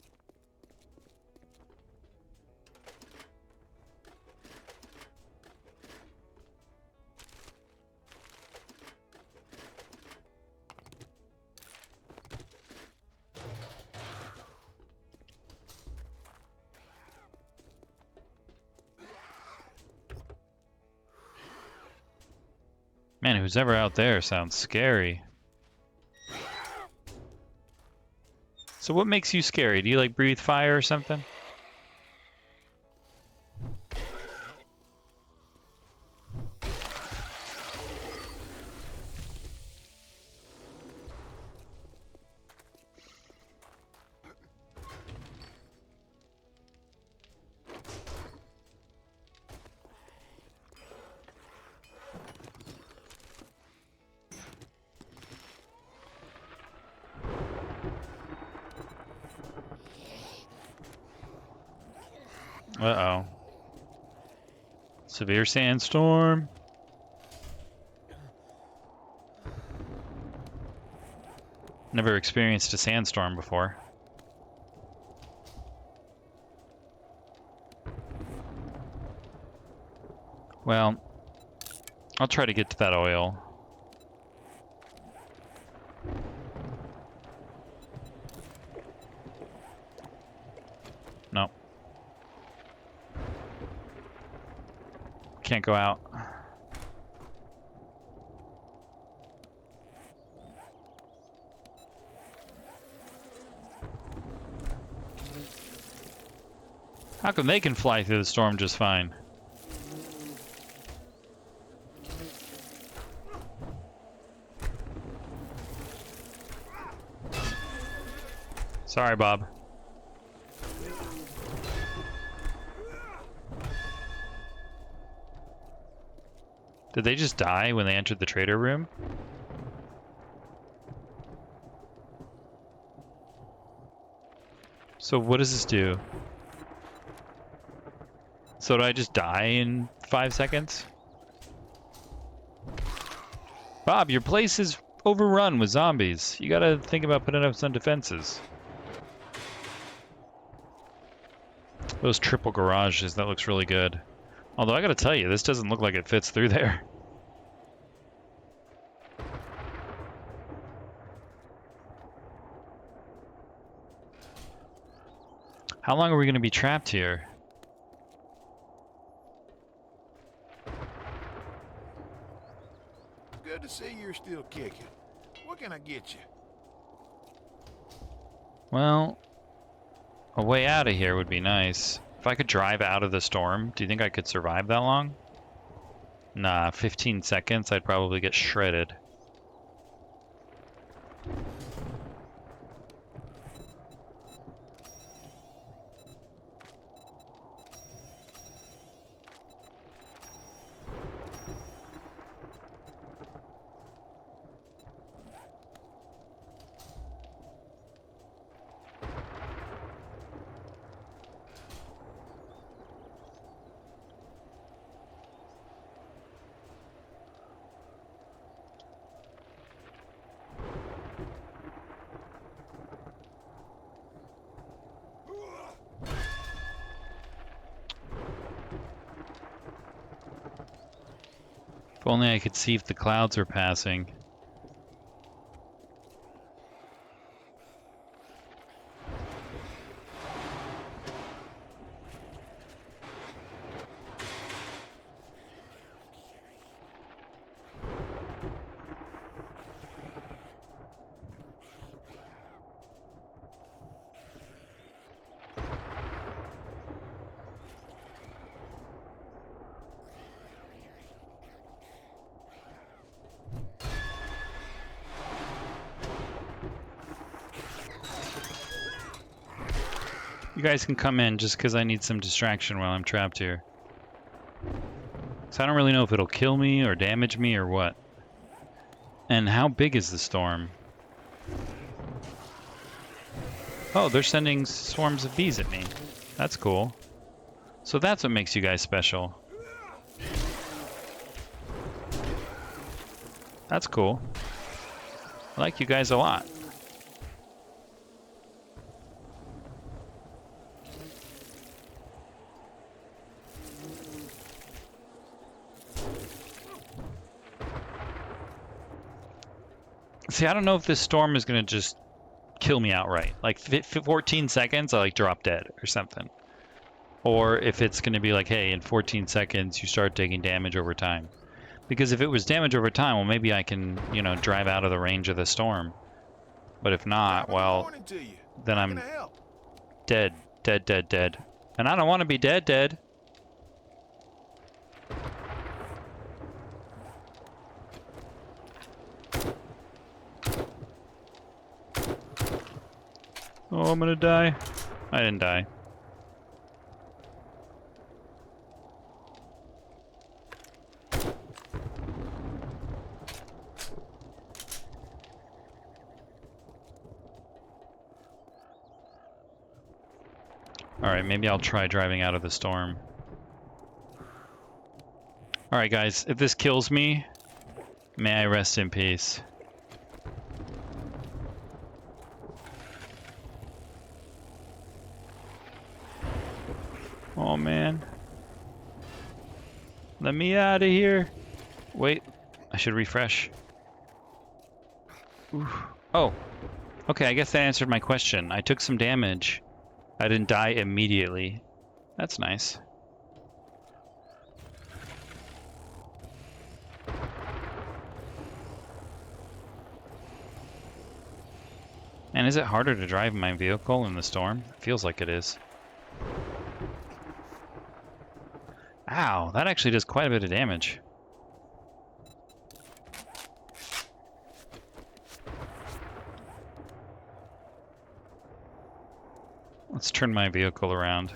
Man, who's ever out there sounds scary. So what makes you scary? Do you like breathe fire or something? Uh-oh. Severe sandstorm. Never experienced a sandstorm before. Well, I'll try to get to that oil. No. Can't go out. How come they can fly through the storm just fine? Sorry, Bob. Did they just die when they entered the trader room? So what does this do? So do I just die in 5 seconds? Bob, your place is overrun with zombies. You gotta think about putting up some defenses. Those triple garages, that looks really good. Although I gotta tell you, this doesn't look like it fits through there. How long are we gonna be trapped here?
Good to see you're still kicking. What can I get you?
Well, a way out of here would be nice. If I could drive out of the storm, do you think I could survive that long? Nah, 15 seconds, I'd probably get shredded. If only I could see if the clouds are passing. You guys can come in just because I need some distraction while I'm trapped here. So I don't really know if it'll kill me or damage me or what. And how big is the storm? Oh, they're sending swarms of bees at me. That's cool. So that's what makes you guys special. That's cool. I like you guys a lot. See, I don't know if this storm is going to just kill me outright. Like 14 seconds, I like drop dead or something. Or if it's going to be like, hey, in 14 seconds, you start taking damage over time. Because if it was damage over time, well, maybe I can, you know, drive out of the range of the storm. But if not, well, then I'm dead, dead, dead, dead. And I don't want to be dead, dead. Oh, I'm gonna die. I didn't die. Alright, maybe I'll try driving out of the storm. Alright guys, if this kills me, may I rest in peace. Oh man. Let me out of here. Wait, I should refresh. Oof. Oh, okay, I guess that answered my question. I took some damage. I didn't die immediately. That's nice. And is it harder to drive my vehicle in the storm? It feels like it is. Ow, that actually does quite a bit of damage. Let's turn my vehicle around.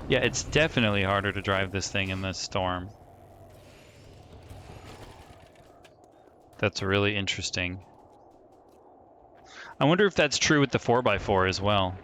Yeah, it's definitely harder to drive this thing in this storm. That's really interesting. I wonder if that's true with the 4x4 as well.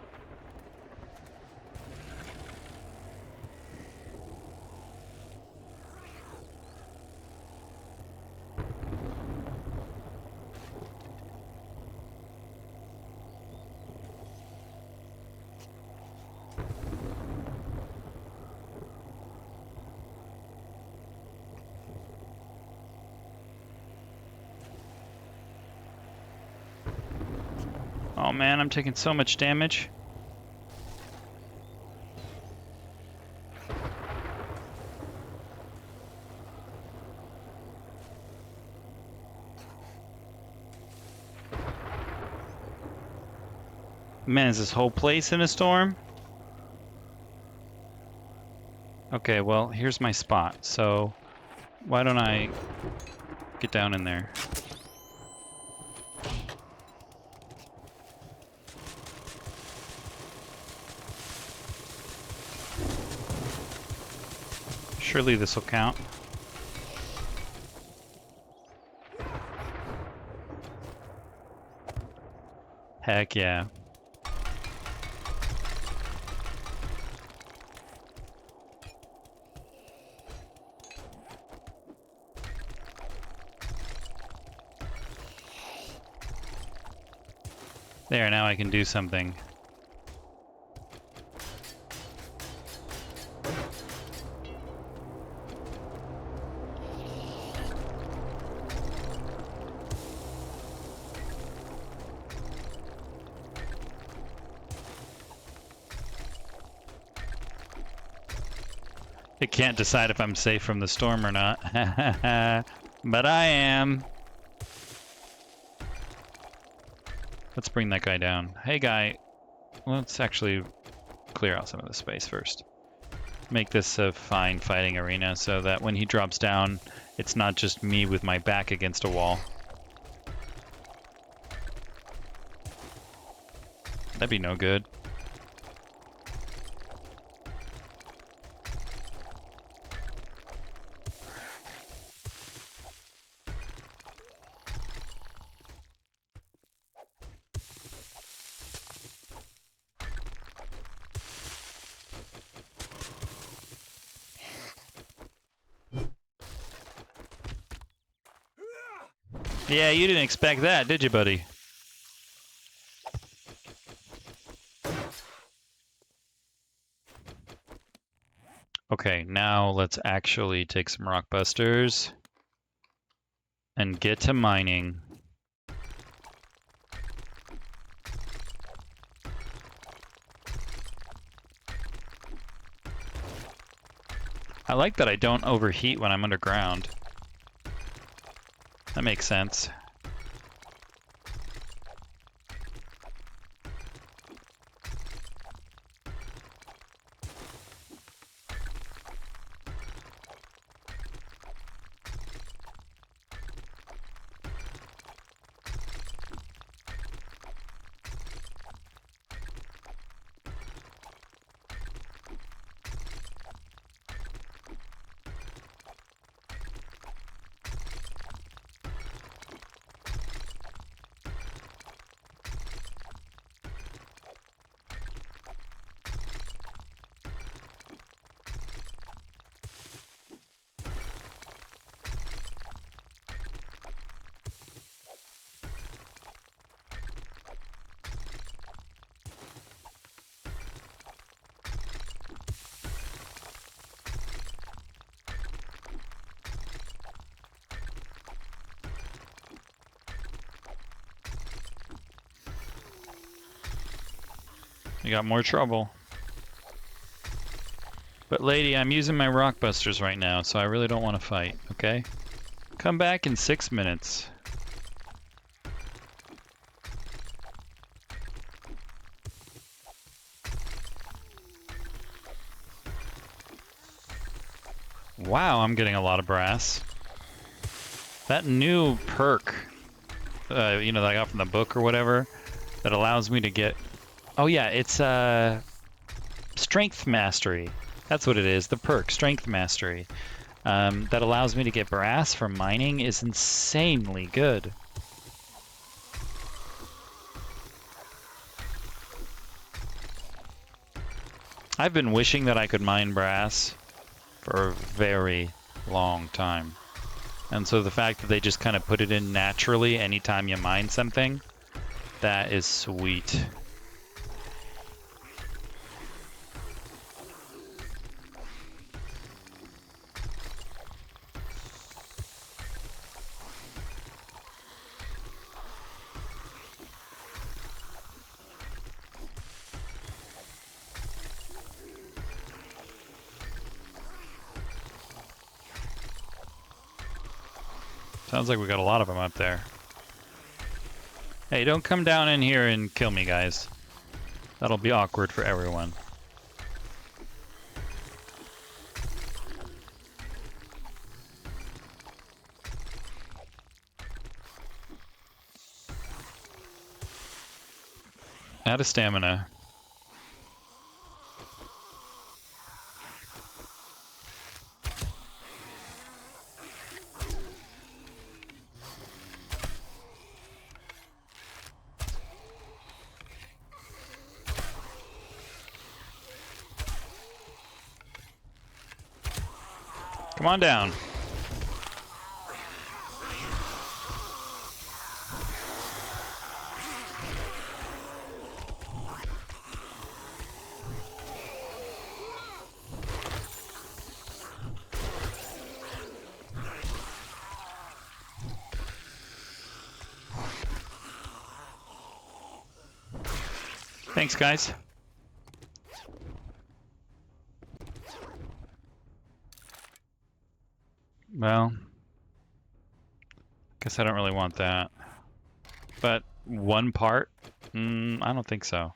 Oh man, I'm taking so much damage. Man, is this whole place in a storm? Okay, well, here's my spot, so why don't I get down in there? Surely this will count. Heck yeah. There, now I can do something. It can't decide if I'm safe from the storm or not. But I am. Let's bring that guy down. Hey guy, let's actually clear out some of the space first. Make this a fine fighting arena so that when he drops down, it's not just me with my back against a wall. That'd be no good. Yeah, you didn't expect that, did you, buddy? Okay, now let's actually take some rock busters and get to mining. I like that I don't overheat when I'm underground. That makes sense. You got more trouble. But lady, I'm using my rock busters right now, so I really don't want to fight, okay? Come back in 6 minutes. Wow, I'm getting a lot of brass. That new perk, you know, that I got from the book or whatever, that allows me to get... Oh yeah, it's Strength Mastery. That's what it is, the perk, Strength Mastery. That allows me to get brass from mining is insanely good. I've been wishing that I could mine brass for a very long time. And so the fact that they just kind of put it in naturally anytime you mine something, that is sweet. Sounds like we got a lot of them up there. Hey, don't come down in here and kill me, guys. That'll be awkward for everyone. Out of stamina. Come on down. Thanks, guys. Well, guess I don't really want that. But one part? I don't think so.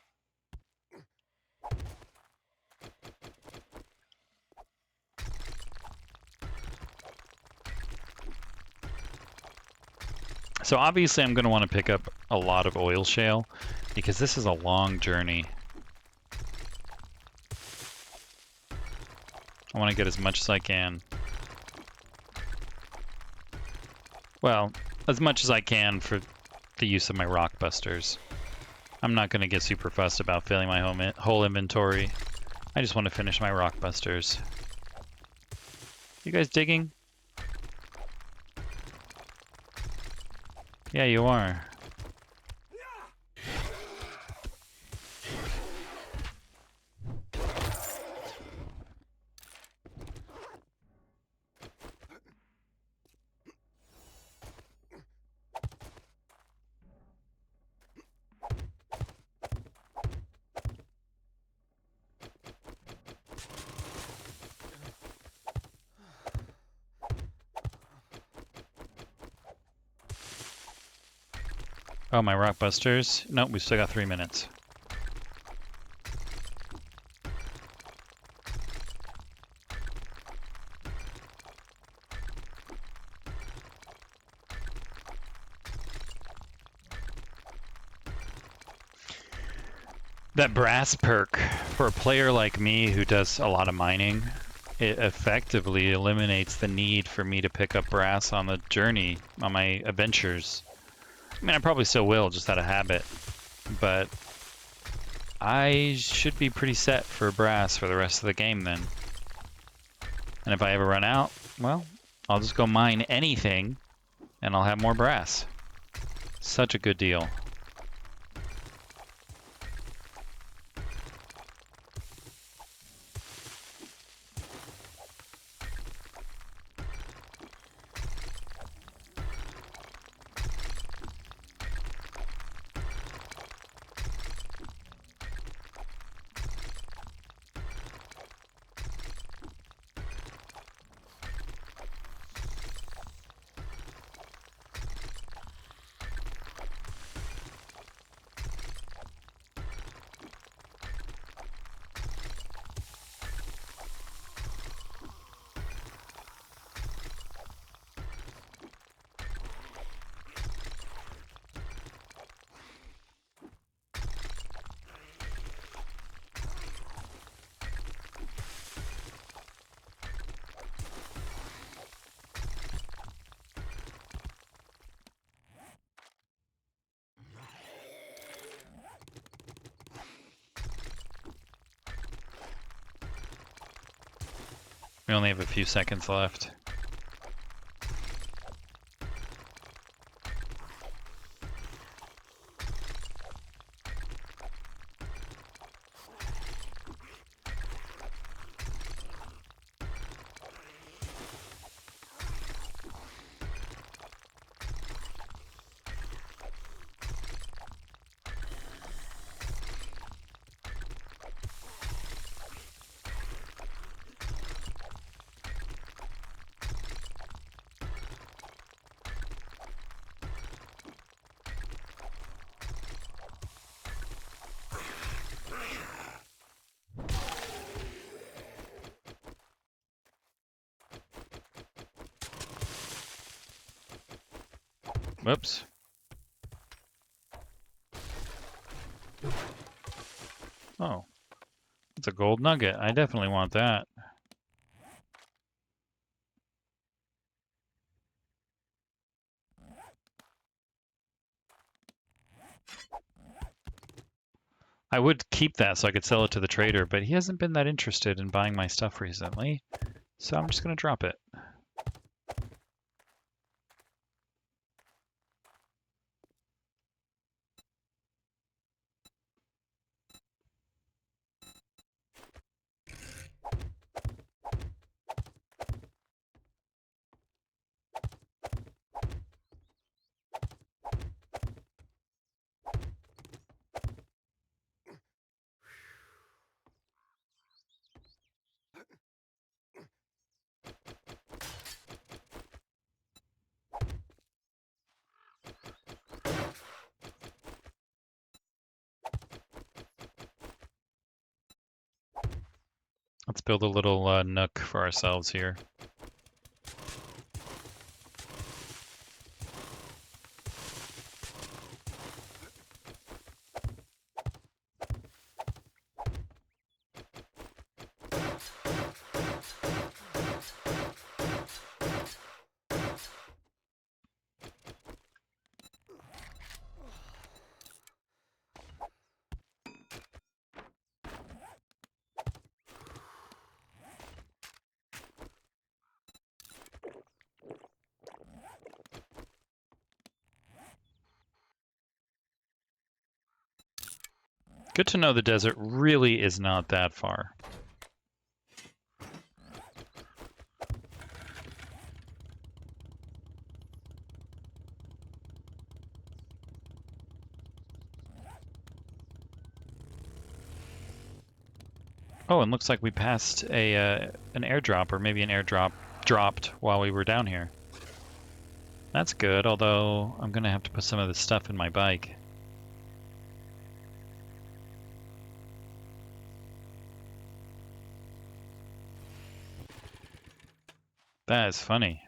So obviously I'm going to want to pick up a lot of oil shale because this is a long journey. I want to get as much as I can. Well, as much as I can for the use of my rock busters. I'm not going to get super fussed about filling my whole inventory. I just want to finish my rock busters. You guys digging? Yeah, you are. Oh, my rock busters? Nope, we still got 3 minutes. That brass perk, for a player like me who does a lot of mining, it effectively eliminates the need for me to pick up brass on the journey, on my adventures. I mean, I probably still will, just out of habit, but I should be pretty set for brass for the rest of the game then. And if I ever run out, well, I'll just go mine anything, and I'll have more brass. Such a good deal. We only have a few seconds left. Whoops. Oh, it's a gold nugget. I definitely want that. I would keep that so I could sell it to the trader, but he hasn't been that interested in buying my stuff recently, so I'm just going to drop it. Let's build a little nook for ourselves here. Good to know the desert really is not that far. Oh, and looks like we passed an airdrop, or maybe an airdrop dropped while we were down here. That's good, although I'm gonna have to put some of this stuff in my bike. That is funny.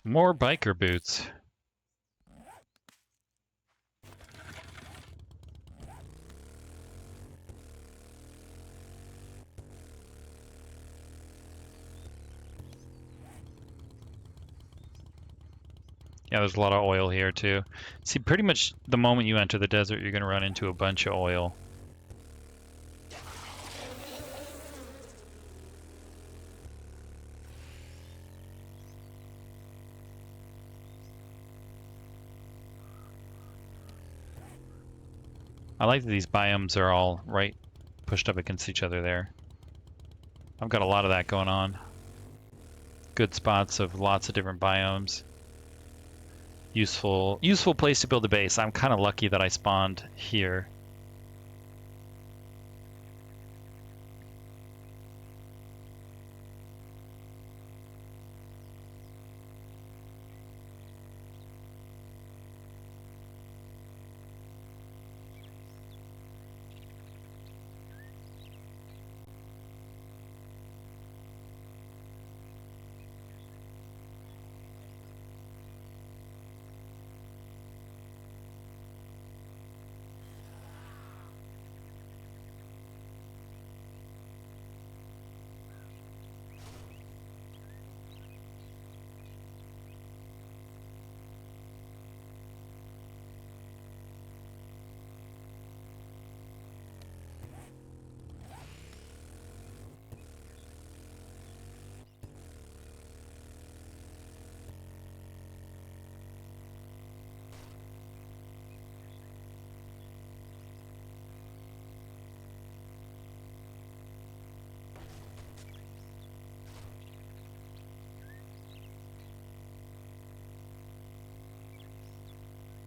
More biker boots. Yeah, there's a lot of oil here too. See, pretty much the moment you enter the desert, you're gonna run into a bunch of oil. I like that these biomes are all right pushed up against each other there. I've got a lot of that going on. Good spots of lots of different biomes. Useful place to build a base. I'm kind of lucky that I spawned here.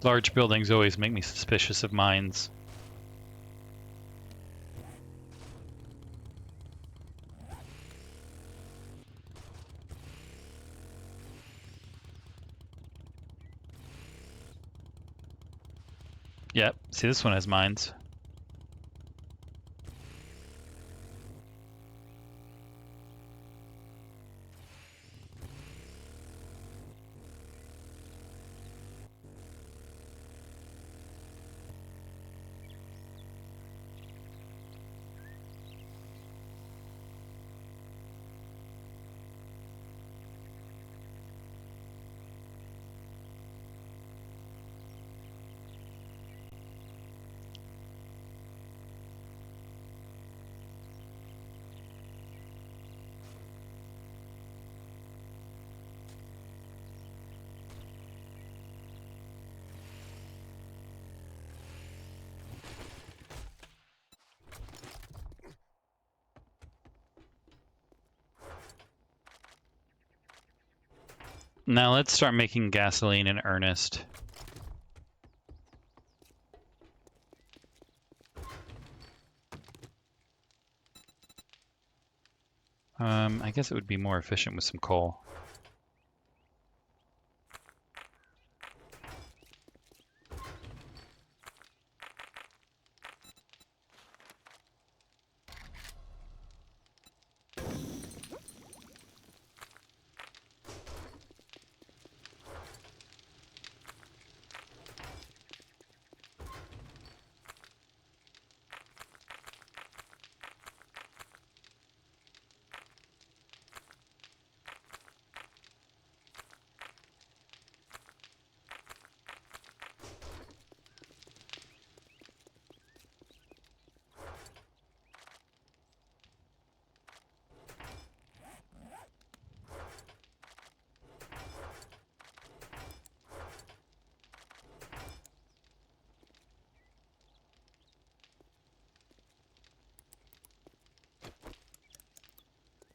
Large buildings always make me suspicious of mines. Yep. See, this one has mines. Now let's start making gasoline in earnest. I guess it would be more efficient with some coal.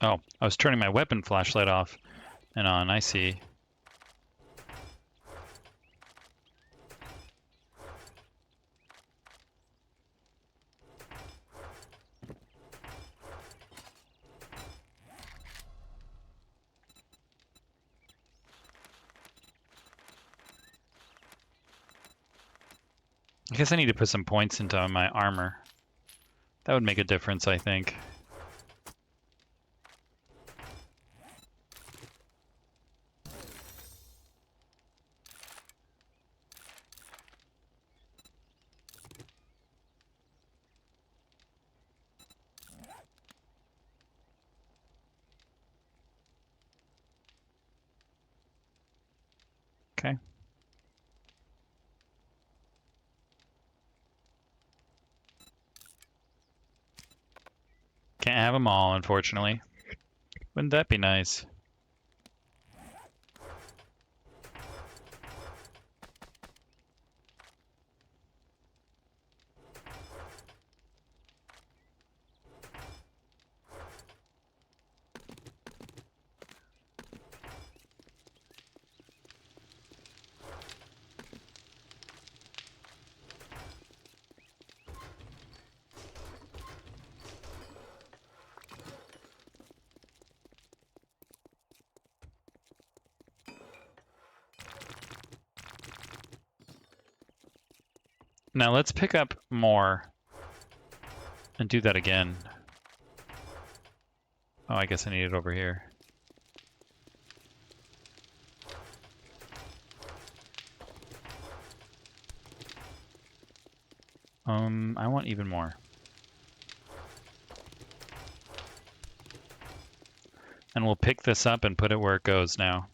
Oh, I was turning my weapon flashlight off and on. I see. I guess I need to put some points into my armor. That would make a difference, I think. Okay. Can't have them all, unfortunately. Wouldn't that be nice? Now let's pick up more and do that again. Oh, I guess I need it over here. I want even more. And we'll pick this up and put it where it goes now.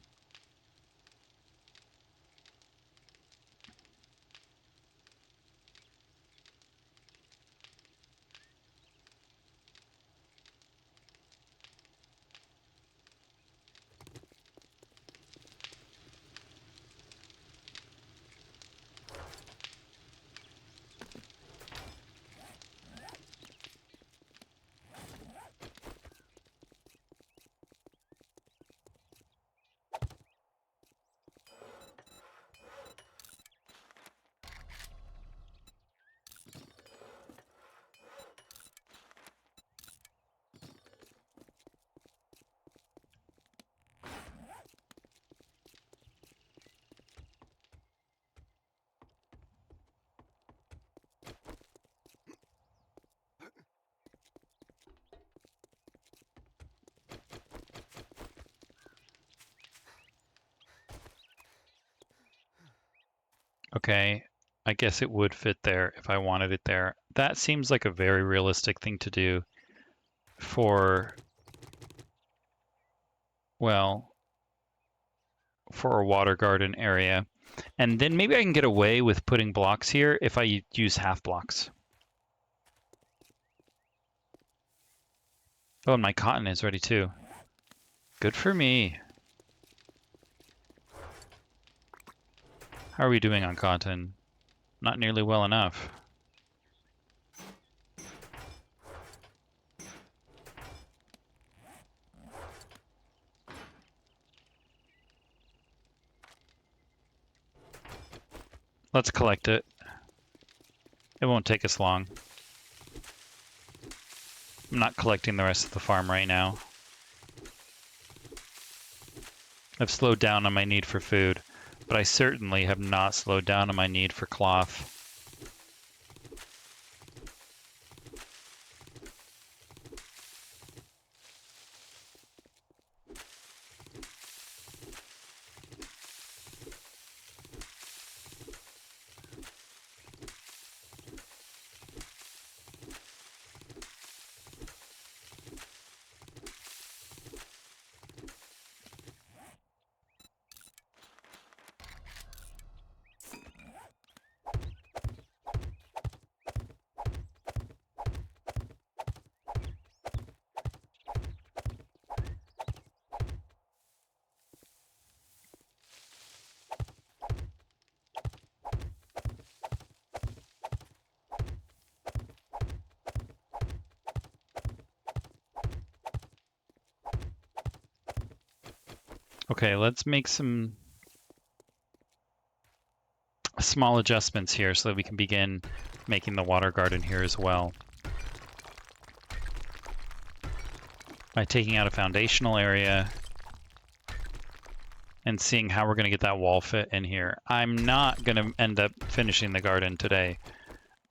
Okay, I guess it would fit there if I wanted it there. That seems like a very realistic thing to do for, well, for a water garden area. And then maybe I can get away with putting blocks here if I use half blocks. Oh, and my cotton is ready too. Good for me. How are we doing on cotton? Not nearly well enough. Let's collect it. It won't take us long. I'm not collecting the rest of the farm right now. I've slowed down on my need for food, but I certainly have not slowed down on my need for cloth. Okay, let's make some small adjustments here so that we can begin making the water garden here as well. By taking out a foundational area and seeing how we're going to get that wall fit in here. I'm not going to end up finishing the garden today.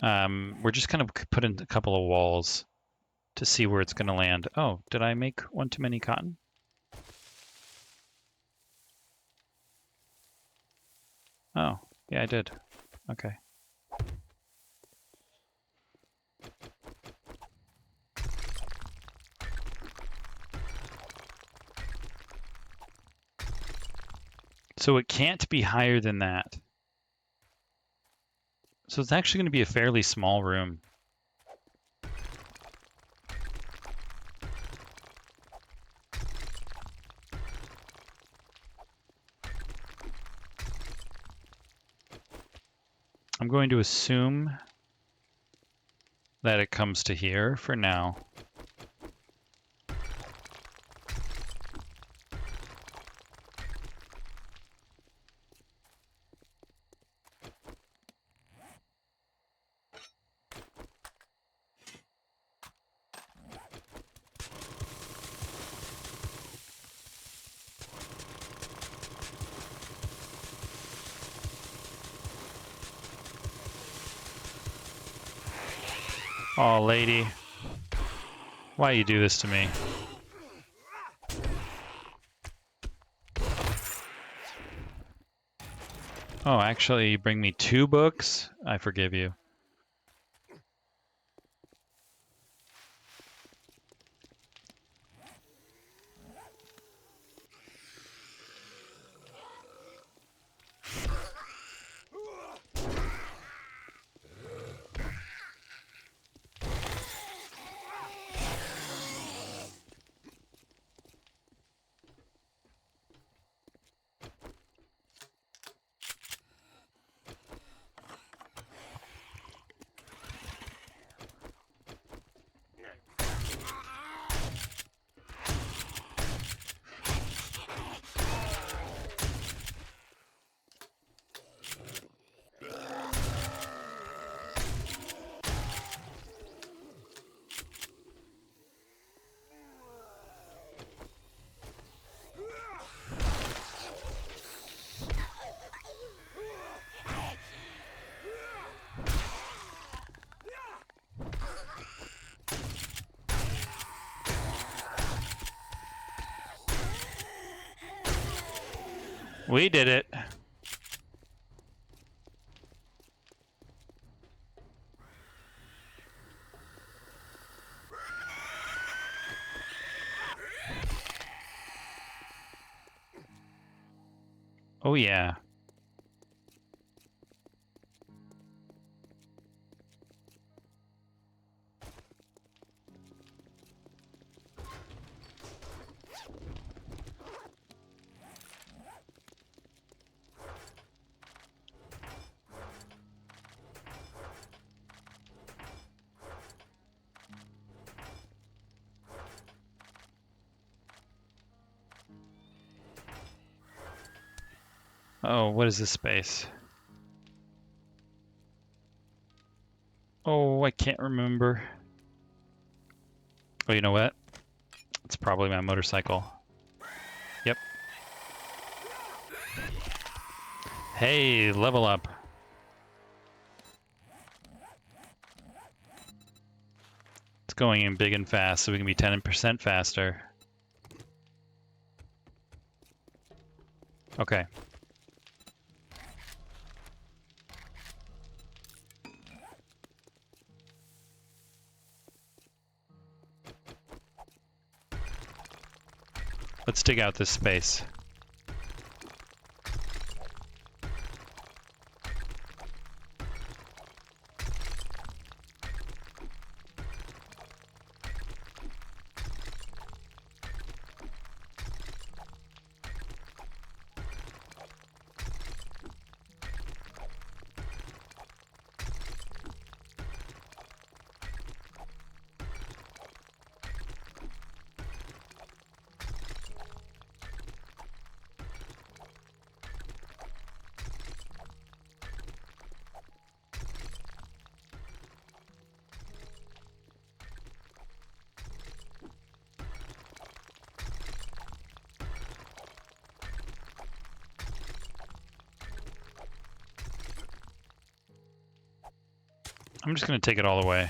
We're just going to put in a couple of walls to see where it's going to land. Oh, did I make one too many cotton? Oh, yeah, I did. Okay. So it can't be higher than that. So it's actually going to be a fairly small room. I'm going to assume that it comes to here for now. Oh, lady. Why you do this to me? Oh, actually, you bring me 2 books? I forgive you. We did it. Oh yeah. Oh, what is this space? Oh, I can't remember. Oh, you know what? It's probably my motorcycle. Yep. Hey, level up. It's going in big and fast, so we can be 10% faster. Okay. Let's dig out this space. I'm just going to take it all away.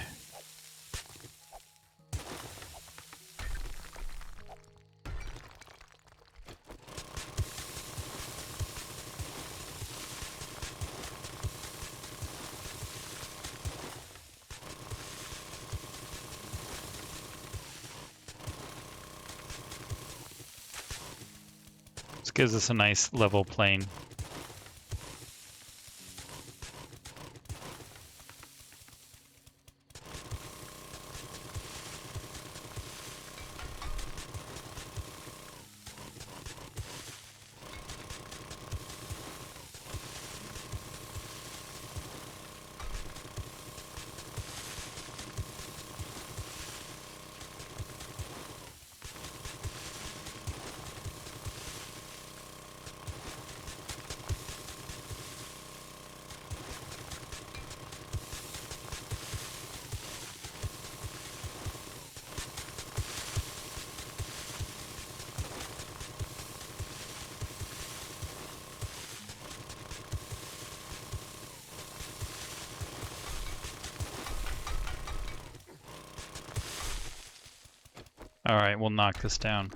This gives us a nice level plane. All right, we'll knock this down.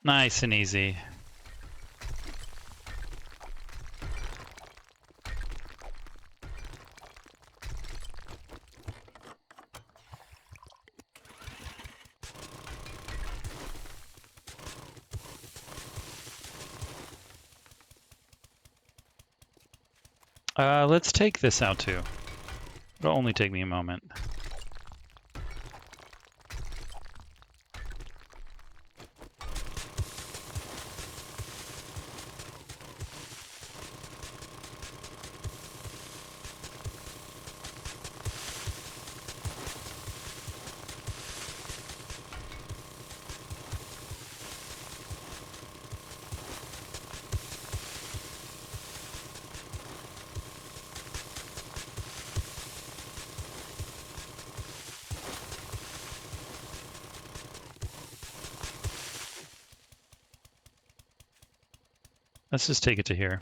Nice and easy. Let's take this out too. It'll only take me a moment. Let's just take it to here.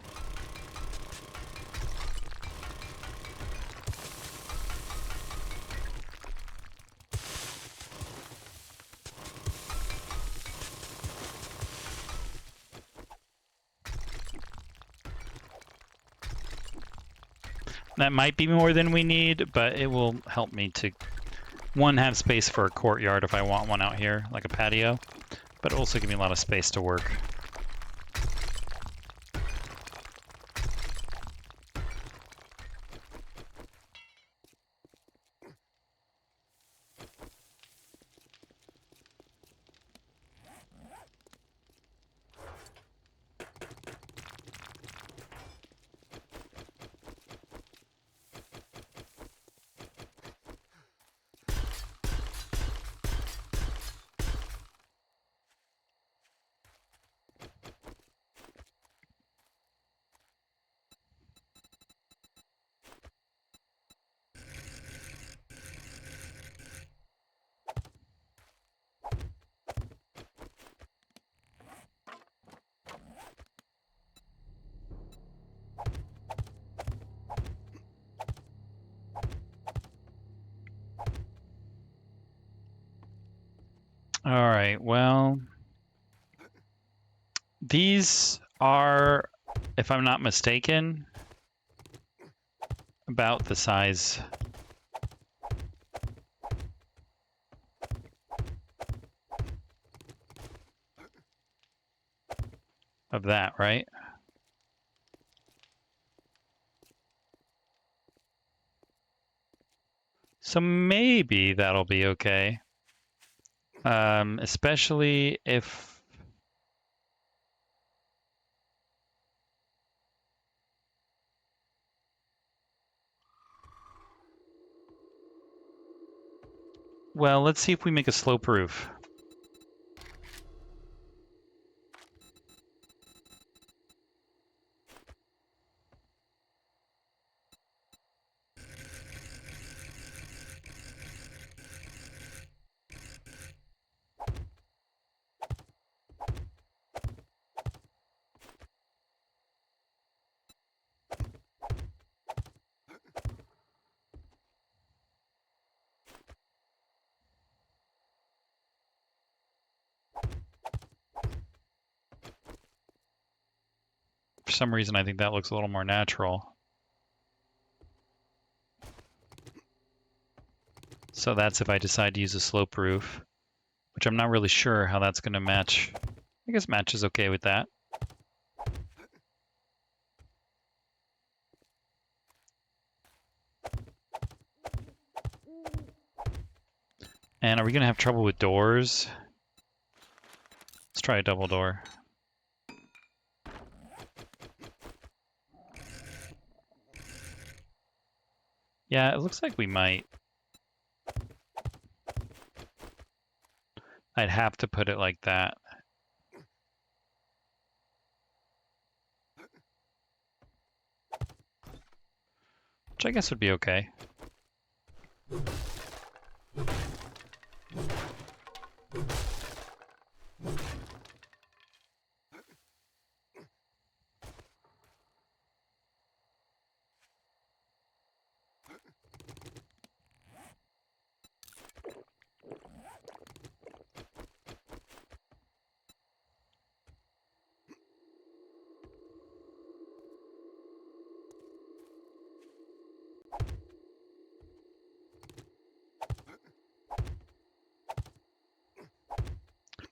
That might be more than we need, but it will help me to, one, have space for a courtyard if I want one out here, like a patio, but also give me a lot of space to work. All right, well, these are, if I'm not mistaken, about the size of that, right? So maybe that'll be okay. Especially if... Well, let's see if we make a slope roof. For some reason, I think that looks a little more natural. So that's if I decide to use a slope roof, which I'm not really sure how that's going to match. I guess match is okay with that. And are we going to have trouble with doors? Let's try a double door. Yeah, it looks like we might. I'd have to put it like that. Which I guess would be okay.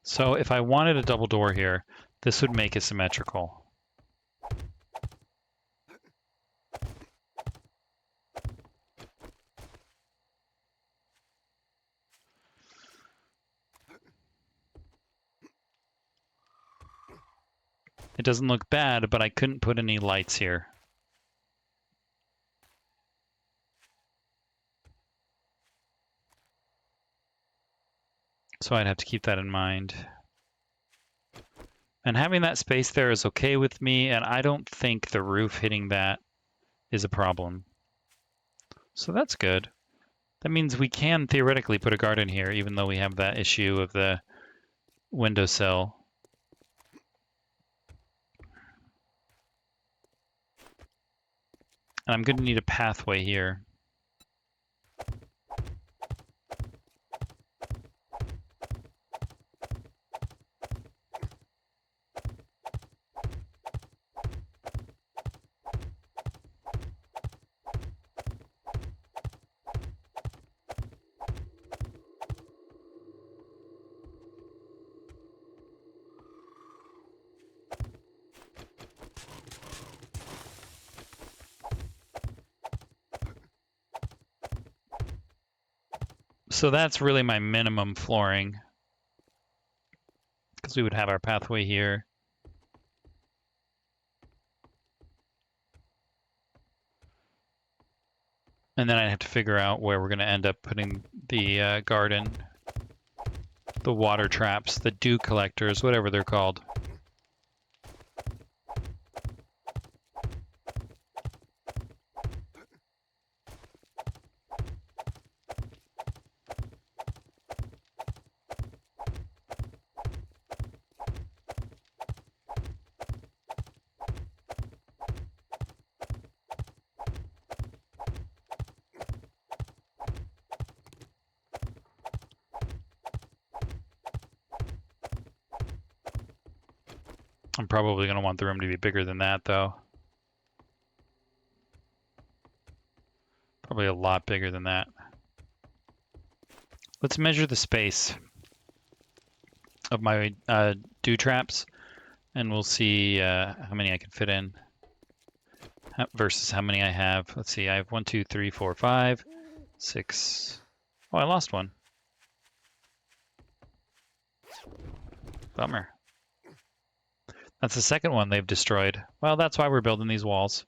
So if I wanted a double door here, this would make it symmetrical. It doesn't look bad, but I couldn't put any lights here. So I'd have to keep that in mind. And having that space there is okay with me, and I don't think the roof hitting that is a problem. So that's good. That means we can theoretically put a garden here, even though we have that issue of the windowsill. And I'm going to need a pathway here. So that's really my minimum flooring, because we would have our pathway here. And then I'd have to figure out where we're going to end up putting the garden, the water traps, the dew collectors, whatever they're called. I'm probably going to want the room to be bigger than that, though. Probably a lot bigger than that. Let's measure the space of my dew traps, and we'll see how many I can fit in versus how many I have. Let's see, I have 1, 2, 3, 4, 5, 6. Oh, I lost one. Bummer. That's the second one they've destroyed. Well, that's why we're building these walls.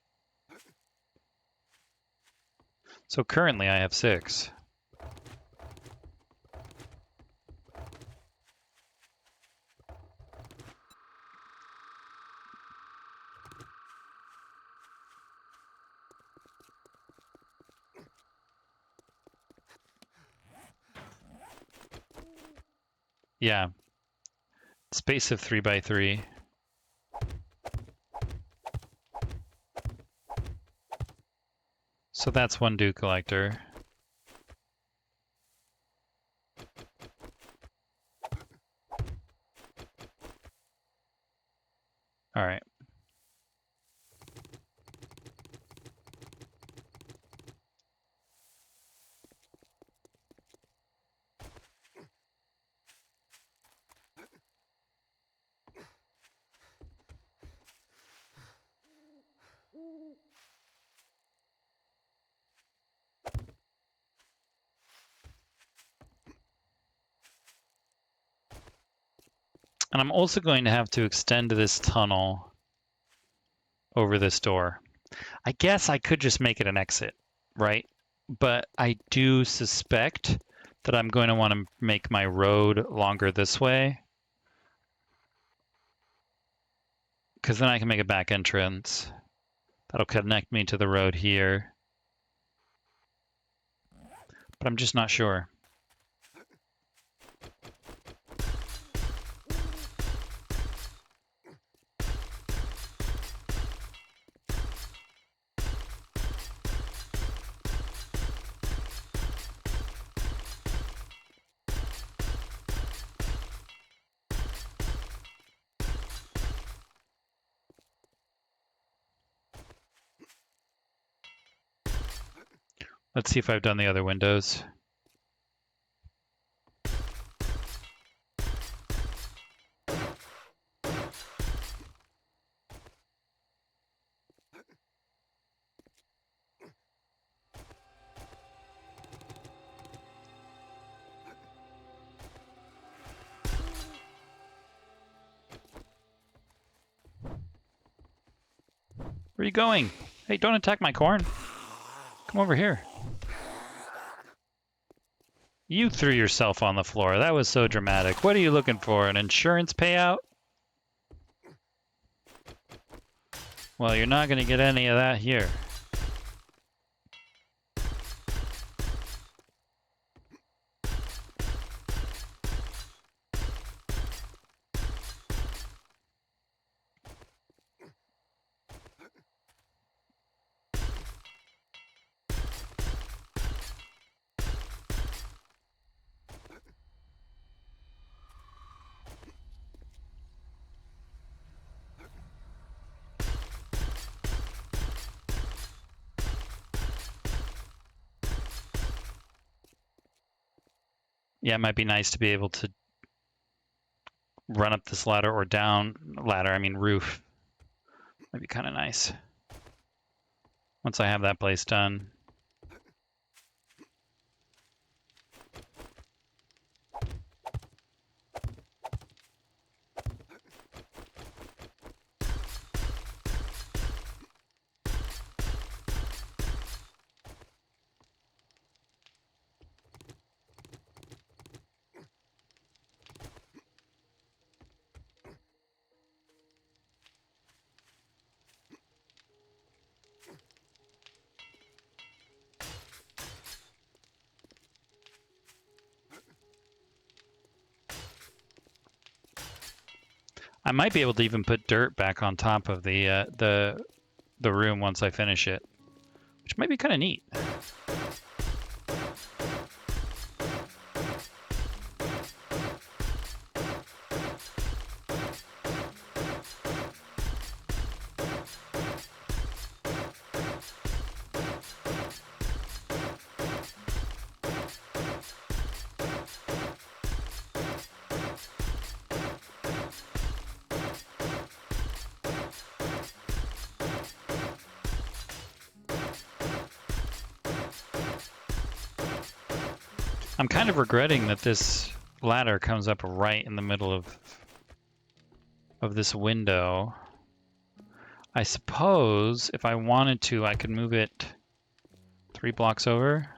So currently I have 6. Yeah. Space of 3 by 3. So that's one dew collector. All right. And I'm also going to have to extend this tunnel over this door. I guess I could just make it an exit, right? But I do suspect that I'm going to want to make my road longer this way, because then I can make a back entrance. That'll connect me to the road here. But I'm just not sure. Let's see if I've done the other windows. Where are you going? Hey, don't attack my corn. Come over here. You threw yourself on the floor. That was so dramatic. What are you looking for? An insurance payout? Well, you're not going to get any of that here. Yeah, it might be nice to be able to run up this ladder or down ladder, I mean roof. Might be kind of nice. Once I have that place done. I might be able to even put dirt back on top of the room once I finish it, which might be kind of neat. I'm kind of regretting that this ladder comes up right in the middle of this window. I suppose if I wanted to, I could move it 3 blocks over.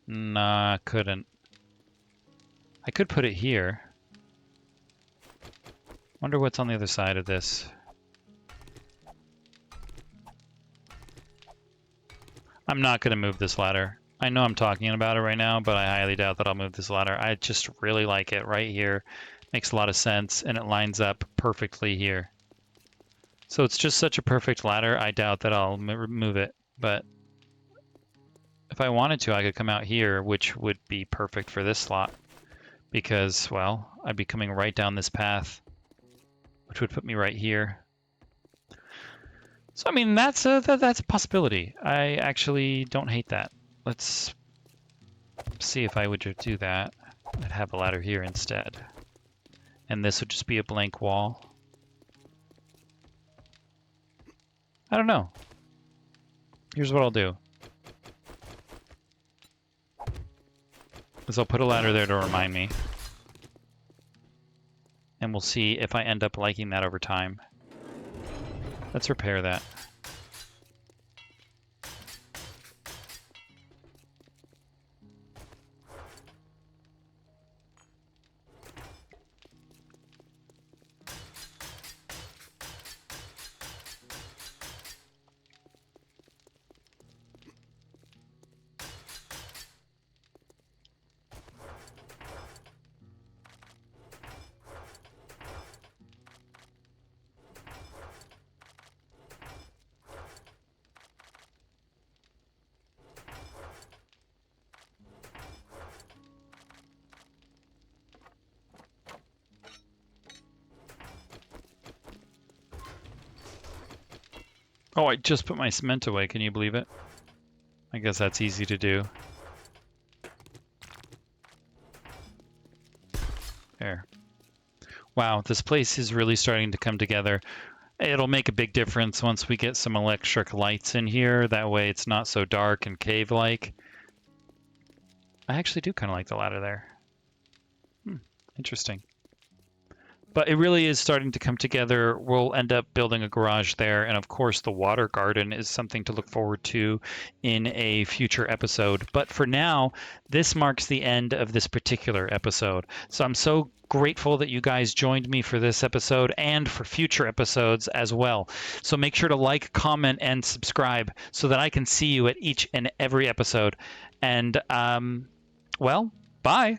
Nah, I couldn't. I could put it here. Wonder what's on the other side of this. I'm not going to move this ladder. I know I'm talking about it right now, but I highly doubt that I'll move this ladder. I just really like it right here. Makes a lot of sense, and it lines up perfectly here. So it's just such a perfect ladder, I doubt that I'll move it. But if I wanted to, I could come out here, which would be perfect for this slot. Because, well, I'd be coming right down this path, which would put me right here. So, I mean, that's a possibility. I actually don't hate that. Let's see if I would do that. I'd have a ladder here instead. And this would just be a blank wall. I don't know. Here's what I'll do. Is I'll put a ladder there to remind me. And we'll see if I end up liking that over time. Let's repair that. Oh, I just put my cement away. Can you believe it? I guess that's easy to do. There. Wow, this place is really starting to come together. It'll make a big difference once we get some electric lights in here. That way it's not so dark and cave-like. I actually do kind of like the ladder there. Interesting. But it really is starting to come together. We'll end up building a garage there. And of course, the water garden is something to look forward to in a future episode. But for now, this marks the end of this particular episode. So I'm so grateful that you guys joined me for this episode and for future episodes as well. So make sure to like, comment, and subscribe so that I can see you at each and every episode. And, well, bye.